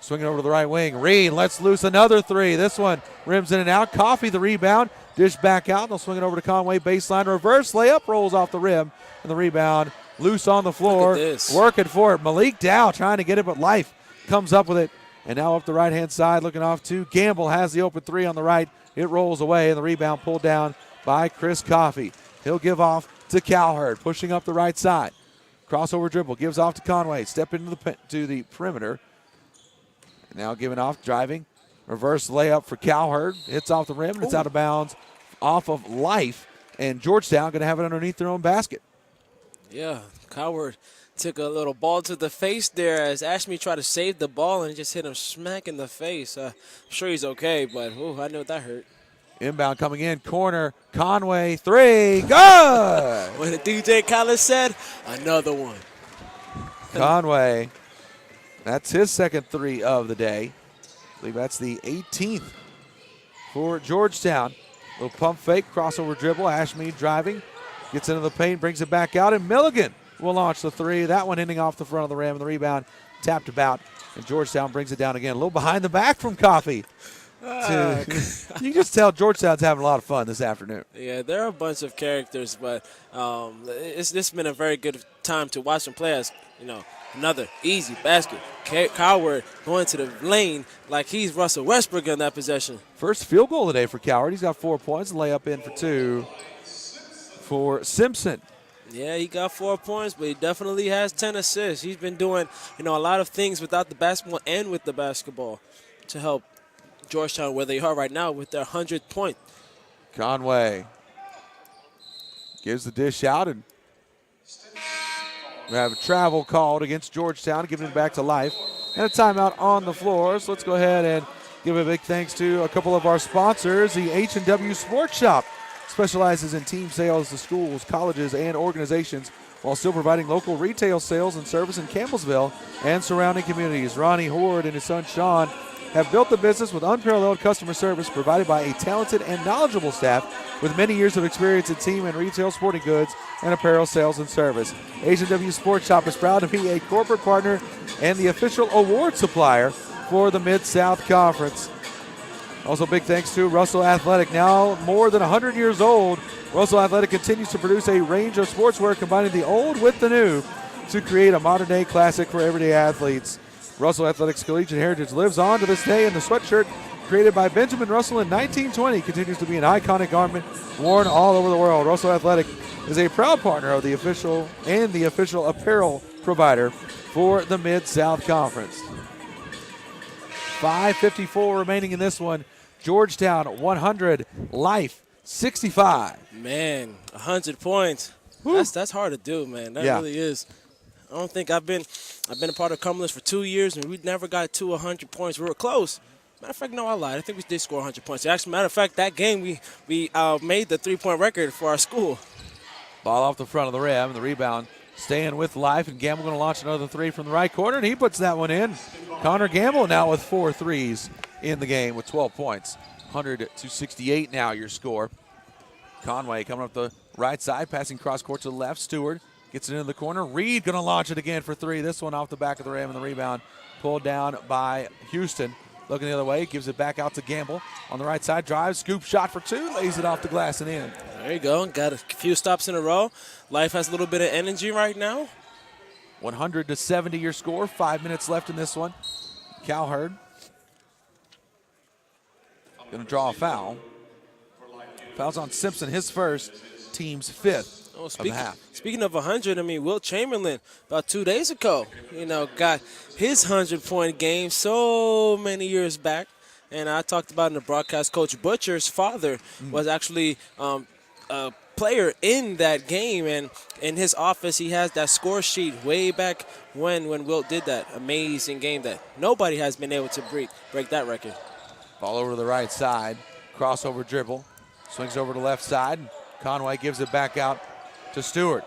Swinging over to the right wing. Reed lets loose another three. This one rims in and out. Coffey the rebound. Dish back out. They'll swing it over to Conway. Baseline reverse layup. Rolls off the rim. And the rebound loose on the floor. Working for it. Malik Dow trying to get it, but Life comes up with it. And now up the right-hand side looking off to Gamble. Has the open three on the right. It rolls away, and the rebound pulled down by Chris Coffey. He'll give off to Cowherd. Pushing up the right side. Crossover dribble. Gives off to Conway. Step into the perimeter. Now giving off, driving. Reverse layup for Cowherd. Hits off the rim, and it's out of bounds off of Life. And Georgetown going to have it underneath their own basket. Yeah, Cowherd took a little ball to the face there as Ashby tried to save the ball and just hit him smack in the face. I'm sure he's okay, but I know that hurt. Inbound coming in, corner, Conway, three, good! When DJ Khaled said, another one. Conway, that's his second three of the day. I believe that's the 18th for Georgetown. Little pump fake, crossover dribble, Ashmead driving, gets into the paint, brings it back out, and Milligan will launch the three. That one ending off the front of the rim, and the rebound tapped about, and Georgetown brings it down again. A little behind the back from Coffey. You can just tell Georgetown's having a lot of fun this afternoon. Yeah, there are a bunch of characters, but it's been a very good time to watch them play as, another easy basket. Cowherd going to the lane like he's Russell Westbrook in that possession. First field goal today for Cowherd. He's got 4 points. Layup in for 2 for Simpson. Yeah, he got 4 points, but he definitely has 10 assists. He's been doing, a lot of things without the basketball and with the basketball to help Georgetown where they are right now with their 100th point. Conway gives the dish out, and we have a travel called against Georgetown, giving it back to Life. And a timeout on the floor. So let's go ahead and give a big thanks to a couple of our sponsors. The H&W Sports Shop specializes in team sales to schools, colleges, and organizations while still providing local retail sales and service in Campbellsville and surrounding communities. Ronnie Horde and his son Sean have built the business with unparalleled customer service provided by a talented and knowledgeable staff with many years of experience in team and retail sporting goods and apparel sales and service. H&W Sports Shop is proud to be a corporate partner and the official award supplier for the Mid-South Conference. Also big thanks to Russell Athletic, now more than 100 years old. Russell Athletic continues to produce a range of sportswear combining the old with the new to create a modern-day classic for everyday athletes. Russell Athletics collegiate heritage lives on to this day in the sweatshirt created by Benjamin Russell in 1920, continues to be an iconic garment worn all over the world. Russell Athletic is a proud partner of the official apparel provider for the Mid-South Conference. 5:54 remaining in this one. Georgetown 100, Life 65. Man, 100 points. That's hard to do, man. That really is. I don't think I've been a part of Cumberland's for 2 years, and we never got to 100 points. We were close. Matter of fact, no, I lied. I think we did score 100 points. Actually, matter of fact, that game we made the three-point record for our school. Ball off the front of the rim, and the rebound staying with Life, and Gamble going to launch another three from the right corner, and he puts that one in. Connor Gamble now with 4 threes in the game with 12 points. 100-68 now your score. Conway coming up the right side, passing cross court to the left. Steward gets it into the corner. Reed going to launch it again for 3. This one off the back of the rim, and the rebound pulled down by Houston. Looking the other way, gives it back out to Gamble. On the right side, drives, scoop shot for 2, lays it off the glass and in. There you go. Got a few stops in a row. Life has a little bit of energy right now. 100-70 your score. 5 minutes left in this one. Cowherd going to draw a foul. Foul's on Simpson, his first, team's 5th of the half. Speaking of 100, I mean, Wilt Chamberlain, about 2 days ago, got his 100-point game so many years back. And I talked about in the broadcast, Coach Butcher's father was actually a player in that game. And in his office, he has that score sheet way back when Wilt did that amazing game that nobody has been able to break that record. Ball over to the right side, crossover dribble, swings over to the left side. Conway gives it back out to Stewart.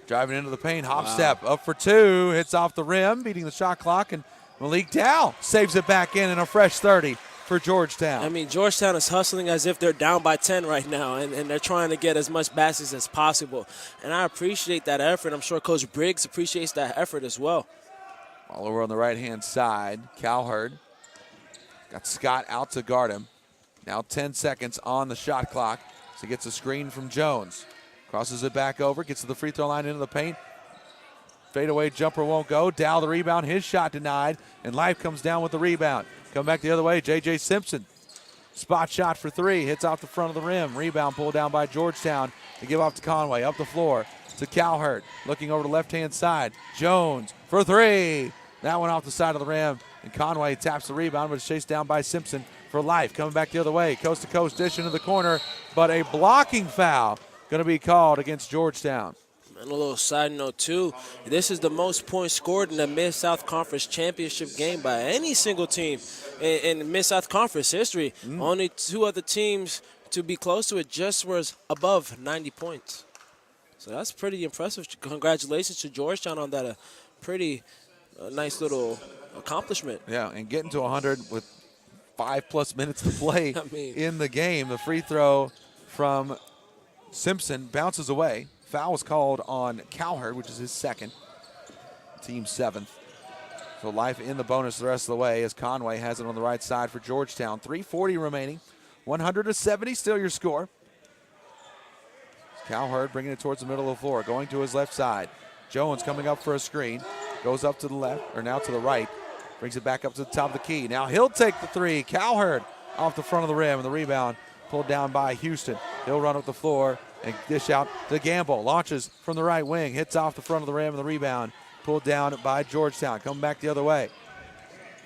Driving into the paint, hop step, up for 2, hits off the rim, beating the shot clock, and Malik Dow saves it back in a fresh 30 for Georgetown. I mean, Georgetown is hustling as if they're down by 10 right now, and they're trying to get as much baskets as possible. And I appreciate that effort. I'm sure Coach Briggs appreciates that effort as well. All over on the right-hand side, Cowherd got Scott out to guard him. Now 10 seconds on the shot clock. So he gets a screen from Jones. Crosses it back over, gets to the free throw line into the paint. Fadeaway jumper won't go. Dow the rebound, his shot denied, and Life comes down with the rebound. Come back the other way, J.J. Simpson. Spot shot for 3, hits off the front of the rim. Rebound pulled down by Georgetown. They give off to Conway, up the floor to Cowherd. Looking over the left-hand side. Jones for 3. That one off the side of the rim, and Conway taps the rebound, but it's chased down by Simpson for Life. Coming back the other way, coast-to-coast dish into the corner, but a blocking foul going to be called against Georgetown. And a little side note, too, this is the most points scored in the Mid-South Conference Championship game by any single team in Mid-South Conference history. Only 2 other teams to be close to it just was above 90 points. So that's pretty impressive. Congratulations to Georgetown on that. A pretty nice little accomplishment. Yeah, and getting to 100 with 5+ minutes to play in the game. The free throw from Simpson bounces away. Foul was called on Cowherd, which is his 2nd, team 7th. So Life in the bonus the rest of the way as Conway has it on the right side for Georgetown. 3:40 remaining, 100-70 still your score. Cowherd bringing it towards the middle of the floor, going to his left side. Jones coming up for a screen, goes up to the left, or now to the right, brings it back up to the top of the key. Now he'll take the 3. Cowherd off the front of the rim, and the rebound pulled down by Houston. He'll run up the floor and dish out to Gamble. Launches from the right wing, hits off the front of the rim, and the rebound pulled down by Georgetown. Coming back the other way.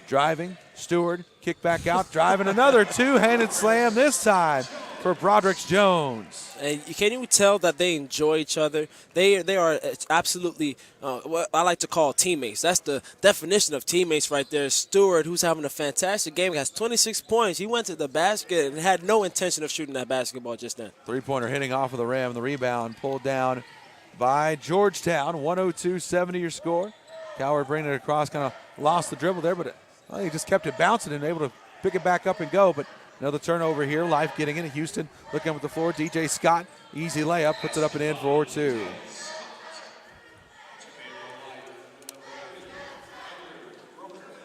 Driving, Steward, kick back out, driving another 2-handed slam this time for Broderick Jones. And you can't even tell that they enjoy each other. They are absolutely what I like to call teammates. That's the definition of teammates right there. Steward, who's having a fantastic game, has 26 points. He went to the basket and had no intention of shooting that basketball just then. Three-pointer hitting off of the rim. The rebound pulled down by Georgetown. 102-70 your score. Cowherd bringing it across, kind of lost the dribble there, but he just kept it bouncing and able to pick it back up and go. But another turnover here. Life getting in. Houston looking up at the floor. DJ Scott, easy layup, puts it up and in for 2.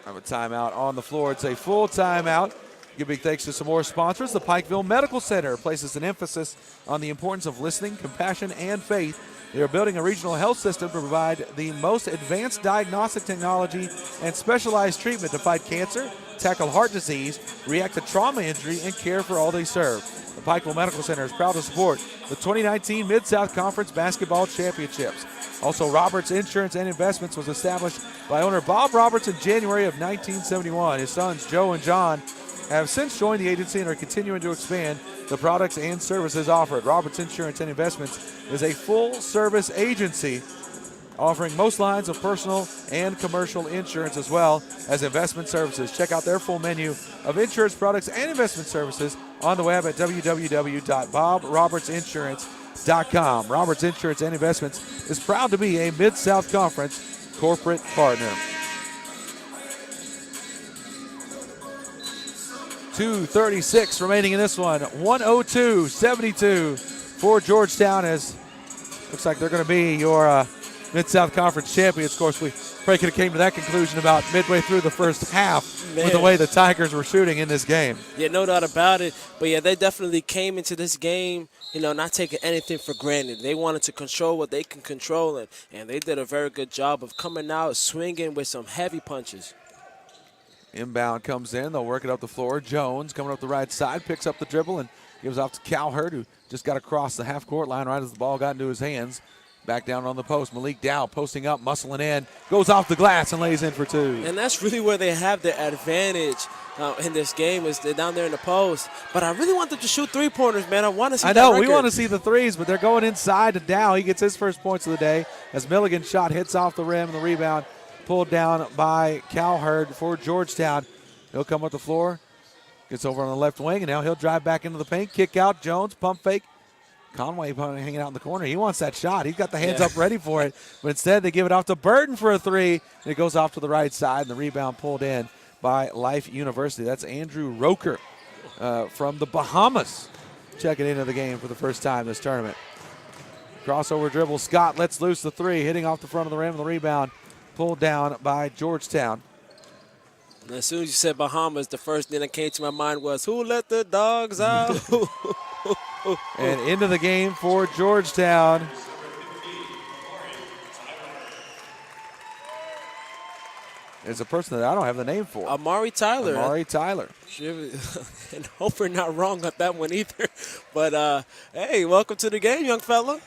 Have a timeout on the floor. It's a full timeout Give big thanks to some more sponsors. The Pikeville Medical Center places an emphasis on the importance of listening, compassion, and faith. They are building a regional health system to provide the most advanced diagnostic technology and specialized treatment to fight cancer, tackle heart disease, react to trauma injury, and care for all they serve. The Pikeville Medical Center is proud to support the 2019 Mid-South Conference Basketball Championships. Also, Roberts Insurance and Investments was established by owner Bob Roberts in January of 1971. His sons, Joe and John, have since joined the agency and are continuing to expand the products and services offered. Roberts Insurance and Investments is a full-service agency offering most lines of personal and commercial insurance as well as investment services. Check out their full menu of insurance products and investment services on the web at www.bobrobertsinsurance.com. Roberts Insurance and Investments is proud to be a Mid-South Conference corporate partner. 2:36 remaining in this one. 102-72 for Georgetown, as looks like they're going to be your Mid-South Conference champions. Of course, we probably could have came to that conclusion about midway through the first half with the way the Tigers were shooting in this game. Yeah, no doubt about it. But, yeah, they definitely came into this game, not taking anything for granted. They wanted to control what they can control, and they did a very good job of coming out, swinging with some heavy punches. Inbound comes in. They'll work it up the floor. Jones coming up the right side, picks up the dribble and gives off to Cowherd, who just got across the half-court line right as the ball got into his hands. Back down on the post. Malik Dow posting up, muscling in, goes off the glass and lays in for two. And that's really where they have their advantage in this game, is they're down there in the post. But I really want them to shoot three-pointers, man. I want to see that record. We want to see the threes, but they're going inside to Dow. He gets his first points of the day as Milligan's shot hits off the rim and the rebound pulled down by Cowherd for Georgetown. He'll come up the floor, gets over on the left wing, and now he'll drive back into the paint, kick out, Jones, pump fake. Conway hanging out in the corner. He wants that shot. He's got the hands up ready for it. But instead, they give it off to Burton for a three. And it goes off to the right side, and the rebound pulled in by Life University. That's Andrew Roker from the Bahamas checking into the game for the first time this tournament. Crossover dribble. Scott lets loose the three, hitting off the front of the rim. The rebound pulled down by Georgetown. And as soon as you said Bahamas, the first thing that came to my mind was, who let the dogs out? And into the game for Georgetown. There's a person that I don't have the name for. Amari Tyler. And hope we're not wrong on that one either. But, hey, welcome to the game, young fella.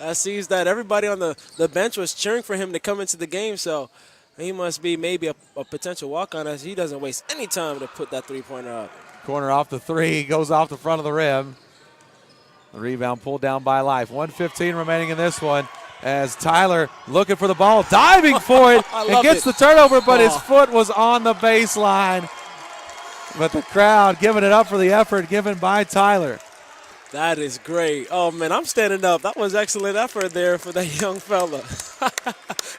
I see that everybody on the bench was cheering for him to come into the game, so he must be maybe a potential walk-on, as he doesn't waste any time to put that three-pointer up. Corner off the three, goes off the front of the rim. The rebound pulled down by Life. 1:15 remaining in this one as Tyler looking for the ball, diving for it, and gets the turnover, but his foot was on the baseline. But the crowd giving it up for the effort given by Tyler. That is great. Oh, man, I'm standing up. That was excellent effort there for that young fella.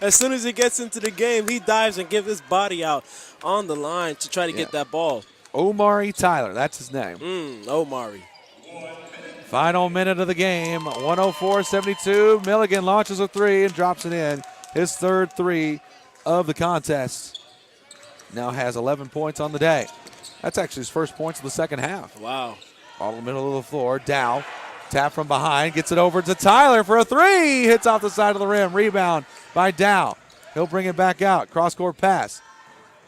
As soon as he gets into the game, he dives and gives his body out on the line to try to get that ball. Omari Tyler, that's his name. Omari. Final minute of the game, 104-72. Milligan launches a three and drops it in. His third three of the contest. Now has 11 points on the day. That's actually his first points of the second half. Wow. Ball in the middle of the floor. Dow, tap from behind, gets it over to Tyler for a three. Hits off the side of the rim. Rebound by Dow. He'll bring it back out. Cross-court pass.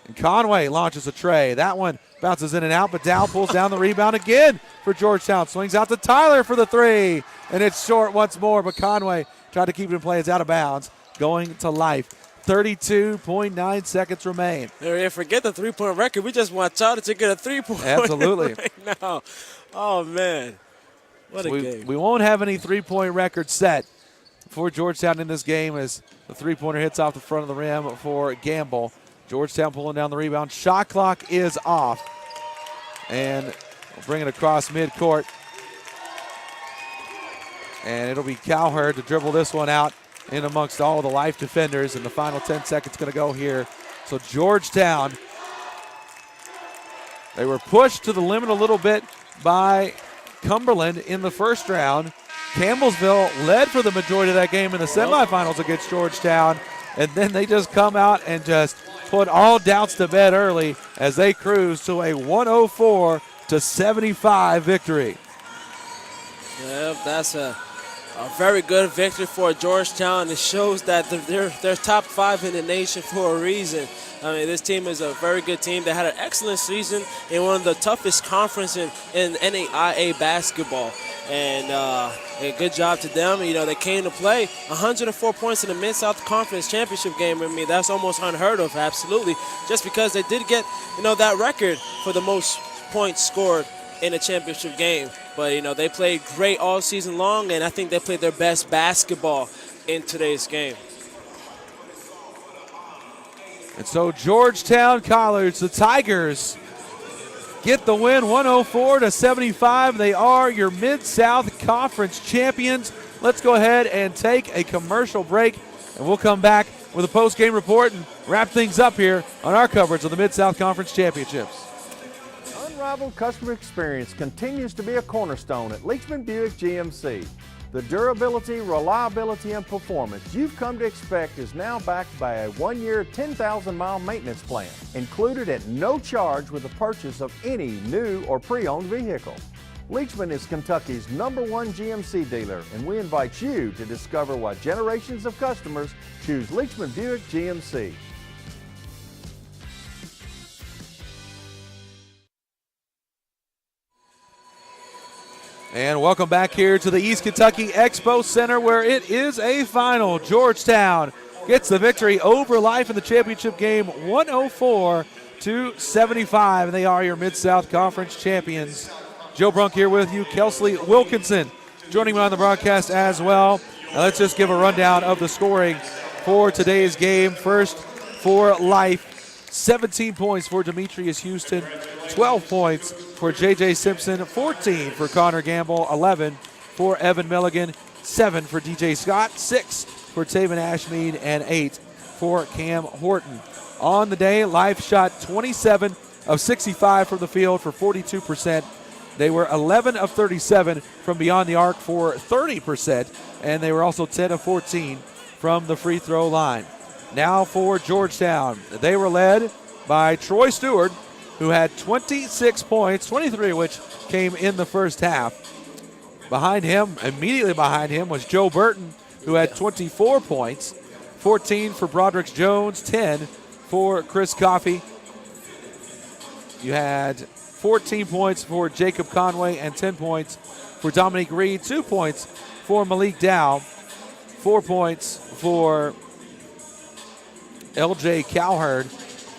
And Conway launches a tray. That one bounces in and out, but Dow pulls down the rebound again for Georgetown. Swings out to Tyler for the three. And it's short once more, but Conway tried to keep it in play. It's out of bounds. Going to Life. 32.9 seconds remain. Forget the three-point record. We just want Tyler to get a three-point Absolutely. right now. Oh, man. What a game. We won't have any three-point records set for Georgetown in this game as the three-pointer hits off the front of the rim for Gamble. Georgetown pulling down the rebound. Shot clock is off. And we'll bring it across midcourt. And it'll be Cowherd to dribble this one out in amongst all the Life defenders. And the final 10 seconds going to go here. So Georgetown, they were pushed to the limit a little bit by Cumberland in the first round. Campbellsville led for the majority of that game in the semifinals against Georgetown. and then they just come out and just put all doubts to bed early as they cruise to a 104-75 victory. Yeah, that's a very good victory for Georgetown. It shows that they're top 5 in the nation for a reason. I mean, this team is a very good team. They had an excellent season in one of the toughest conferences in NAIA basketball. And a good job to them. You know, they came to play 104 points in the Mid-South Conference Championship game. I mean, that's almost unheard of, absolutely. Just because they did get, that record for the most points scored in a championship game. But, they played great all season long, and I think they played their best basketball in today's game. And so Georgetown College, the Tigers, get the win 104-75. They are your Mid-South Conference champions. Let's go ahead and take a commercial break, and we'll come back with a post-game report and wrap things up here on our coverage of the Mid-South Conference Championships. Unrivaled customer experience continues to be a cornerstone at Leachman Buick GMC. The durability, reliability, and performance you've come to expect is now backed by a 1-year, 10,000-mile maintenance plan, included at no charge with the purchase of any new or pre-owned vehicle. Leachman is Kentucky's #1 GMC dealer, and we invite you to discover why generations of customers choose Leachman Buick GMC. And welcome back here to the East Kentucky Expo Center, where it is a final. Georgetown gets the victory over Life in the championship game 104-75, and they are your Mid-South Conference champions. Joe Brunk here with you, Kelsley Wilkinson joining me on the broadcast as well. Now let's just give a rundown of the scoring for today's game. First for Life, 17 points for Demetrius Houston, 12 points for J.J. Simpson, 14 for Connor Gamble, 11 for Evan Milligan, 7 for D.J. Scott, 6 for Taven Ashmead, and 8 for Cam Horton. On the day, Life shot 27 of 65 from the field for 42%. They were 11 of 37 from beyond the arc for 30%, and they were also 10 of 14 from the free throw line. Now for Georgetown, they were led by Troy Steward, who had 26 points, 23 of which came in the first half. Immediately behind him was Joe Burton, who had 24 points, 14 for Broderick Jones, 10 for Chris Coffey. You had 14 points for Jacob Conway and 10 points for Dominique Reed, 2 points for Malik Dow, 4 points for L.J. Cowherd.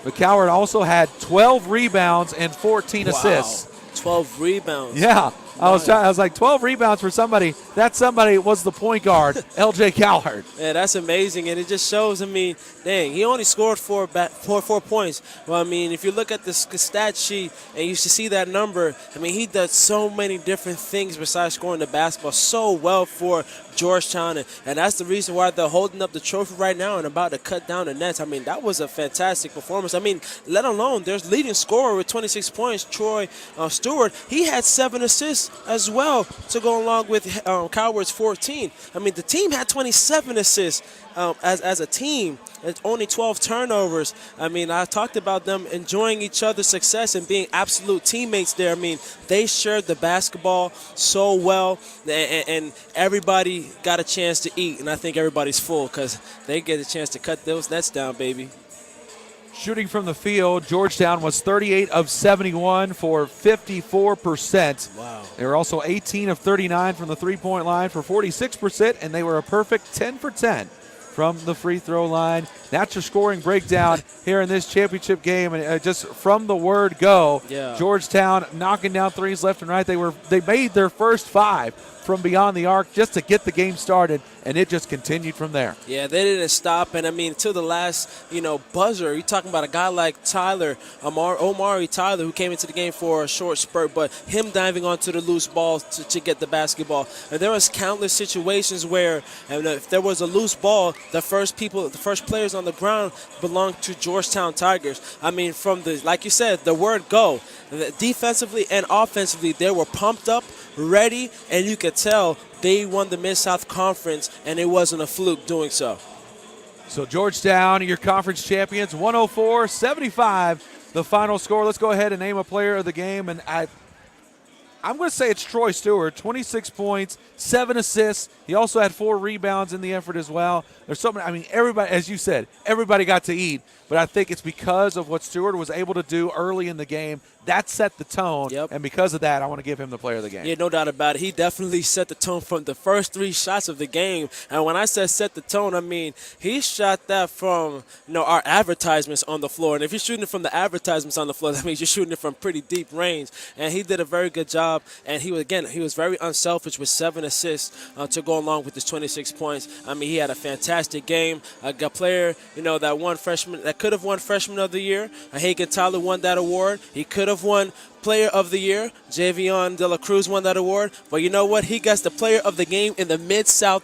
But Cowherd also had 12 rebounds and 14 assists. 12 rebounds. Yeah. I was like, 12 rebounds for somebody. That somebody was the point guard, L.J. Cowherd. Yeah, that's amazing, and it just shows, dang, he only scored four points. Well, if you look at the stat sheet and you should see that number, he does so many different things besides scoring the basketball so well for Georgetown, and that's the reason why they're holding up the trophy right now and about to cut down the nets. That was a fantastic performance. Let alone their leading scorer with 26 points, Troy Stewart. He had 7 assists as well to go along with Cowherd's 14. The team had 27 assists as a team. It's only 12 turnovers. I talked about them enjoying each other's success and being absolute teammates there. They shared the basketball so well, and everybody got a chance to eat, and I think everybody's full because they get a chance to cut those nets down, baby. Shooting from the field, Georgetown was 38 of 71 for 54%. Wow. They were also 18 of 39 from the three-point line for 46%, and they were a perfect 10 for 10 from the free throw line. That's your scoring breakdown here in this championship game. And just from the word go, yeah. Georgetown knocking down threes left and right. They made their first 5 from beyond the arc just to get the game started, and it just continued from there. Yeah, they didn't stop, and until the last, buzzer. You're talking about a guy like Tyler, Omari Tyler, who came into the game for a short spurt, but him diving onto the loose ball to get the basketball. And there was countless situations where, if there was a loose ball, the first players on the ground belonged to Georgetown Tigers. From like you said, the word go, defensively and offensively, they were pumped up, ready, and you could tell they won the Mid-South Conference, and it wasn't a fluke doing so. So Georgetown, your conference champions, 104-75, the final score. Let's go ahead and name a player of the game, and I'm going to say it's Troy Steward, 26 points, 7 assists. He also had 4 rebounds in the effort as well. There's something, I mean, everybody, as you said, everybody got to eat, but I think it's because of what Steward was able to do early in the game. That set the tone, and because of that, I want to give him the player of the game. Yeah, no doubt about it. He definitely set the tone from the first 3 shots of the game. And when I said set the tone, I mean he shot that from our advertisements on the floor. And if you're shooting it from the advertisements on the floor, that means you're shooting it from pretty deep range. And he did a very good job. And he was very unselfish with 7 assists to go along with his 26 points. I mean, he had a fantastic game. A player, that could have won Freshman of the Year. Hagen Tyler won that award. He could have won Player of the Year. Javion De La Cruz won that award. But you know what? He gets the Player of the Game in the Mid-South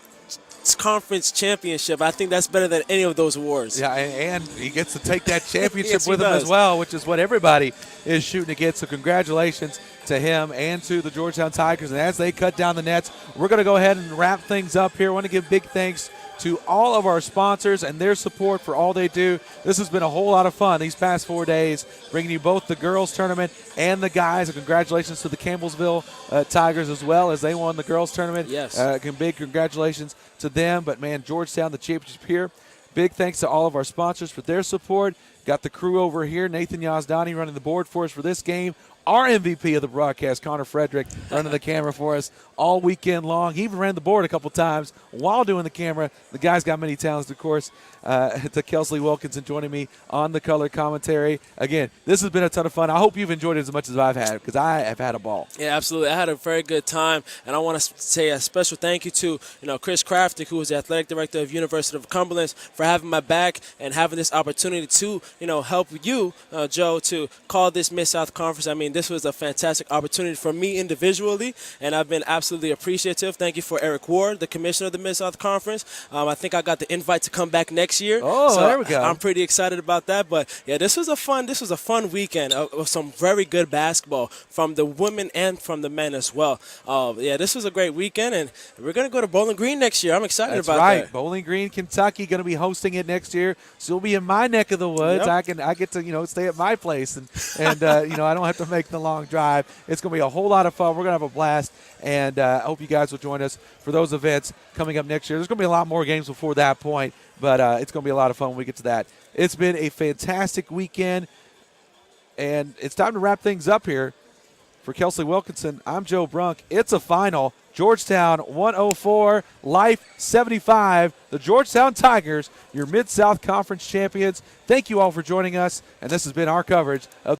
Conference Championship. I think that's better than any of those awards. Yeah, and he gets to take that championship Yes, with him as well, which is what everybody is shooting to get. So congratulations to him and to the Georgetown Tigers. And as they cut down the nets, we're going to go ahead and wrap things up here. I want to give big thanks to all of our sponsors and their support for all they do. This has been a whole lot of fun these past 4 days, bringing you both the girls tournament and the guys. And congratulations to the Campbellsville Tigers as well, as they won the girls tournament. Yes. Big congratulations to them. But, man, Georgetown, the championship here. Big thanks to all of our sponsors for their support. Got the crew over here, Nathan Yazdani running the board for us for this game. Our MVP of the broadcast, Connor Frederick, running the camera for us all weekend long. He even ran the board a couple times while doing the camera. The guy's got many talents, of course. To Kelsey Wilkinson joining me on the color commentary. Again, this has been a ton of fun. I hope you've enjoyed it as much as I've had, because I have had a ball. Yeah, absolutely. I had a very good time, and I want to say a special thank you to Chris Crafton, who is the athletic director of University of Cumberland, for having my back and having this opportunity to help you, Joe, to call this Mid-South Conference. I mean, this was a fantastic opportunity for me individually, and I've been absolutely appreciative. Thank you for Eric Ward, the commissioner of the Mid-South Conference. I think I got the invite to come back next year. Oh, so there we go. I'm pretty excited about that. But yeah, this was a fun weekend of some very good basketball from the women and from the men as well. Yeah, this was a great weekend, and we're gonna go to Bowling Green next year. I'm excited That's about right. that. Bowling Green, Kentucky, going to be hosting it next year. So you'll be in my neck of the woods. Yep. I get to stay at my place, and I don't have to make the long drive. It's going to be a whole lot of fun. We're going to have a blast, and I hope you guys will join us for those events coming up next year. There's going to be a lot more games before that point, but it's going to be a lot of fun when we get to that. It's been a fantastic weekend, and it's time to wrap things up here. For Kelsey Wilkinson, I'm Joe Brunk. It's a final. Georgetown 104, Life 75. The Georgetown Tigers, your Mid-South Conference champions. Thank you all for joining us, and this has been our coverage of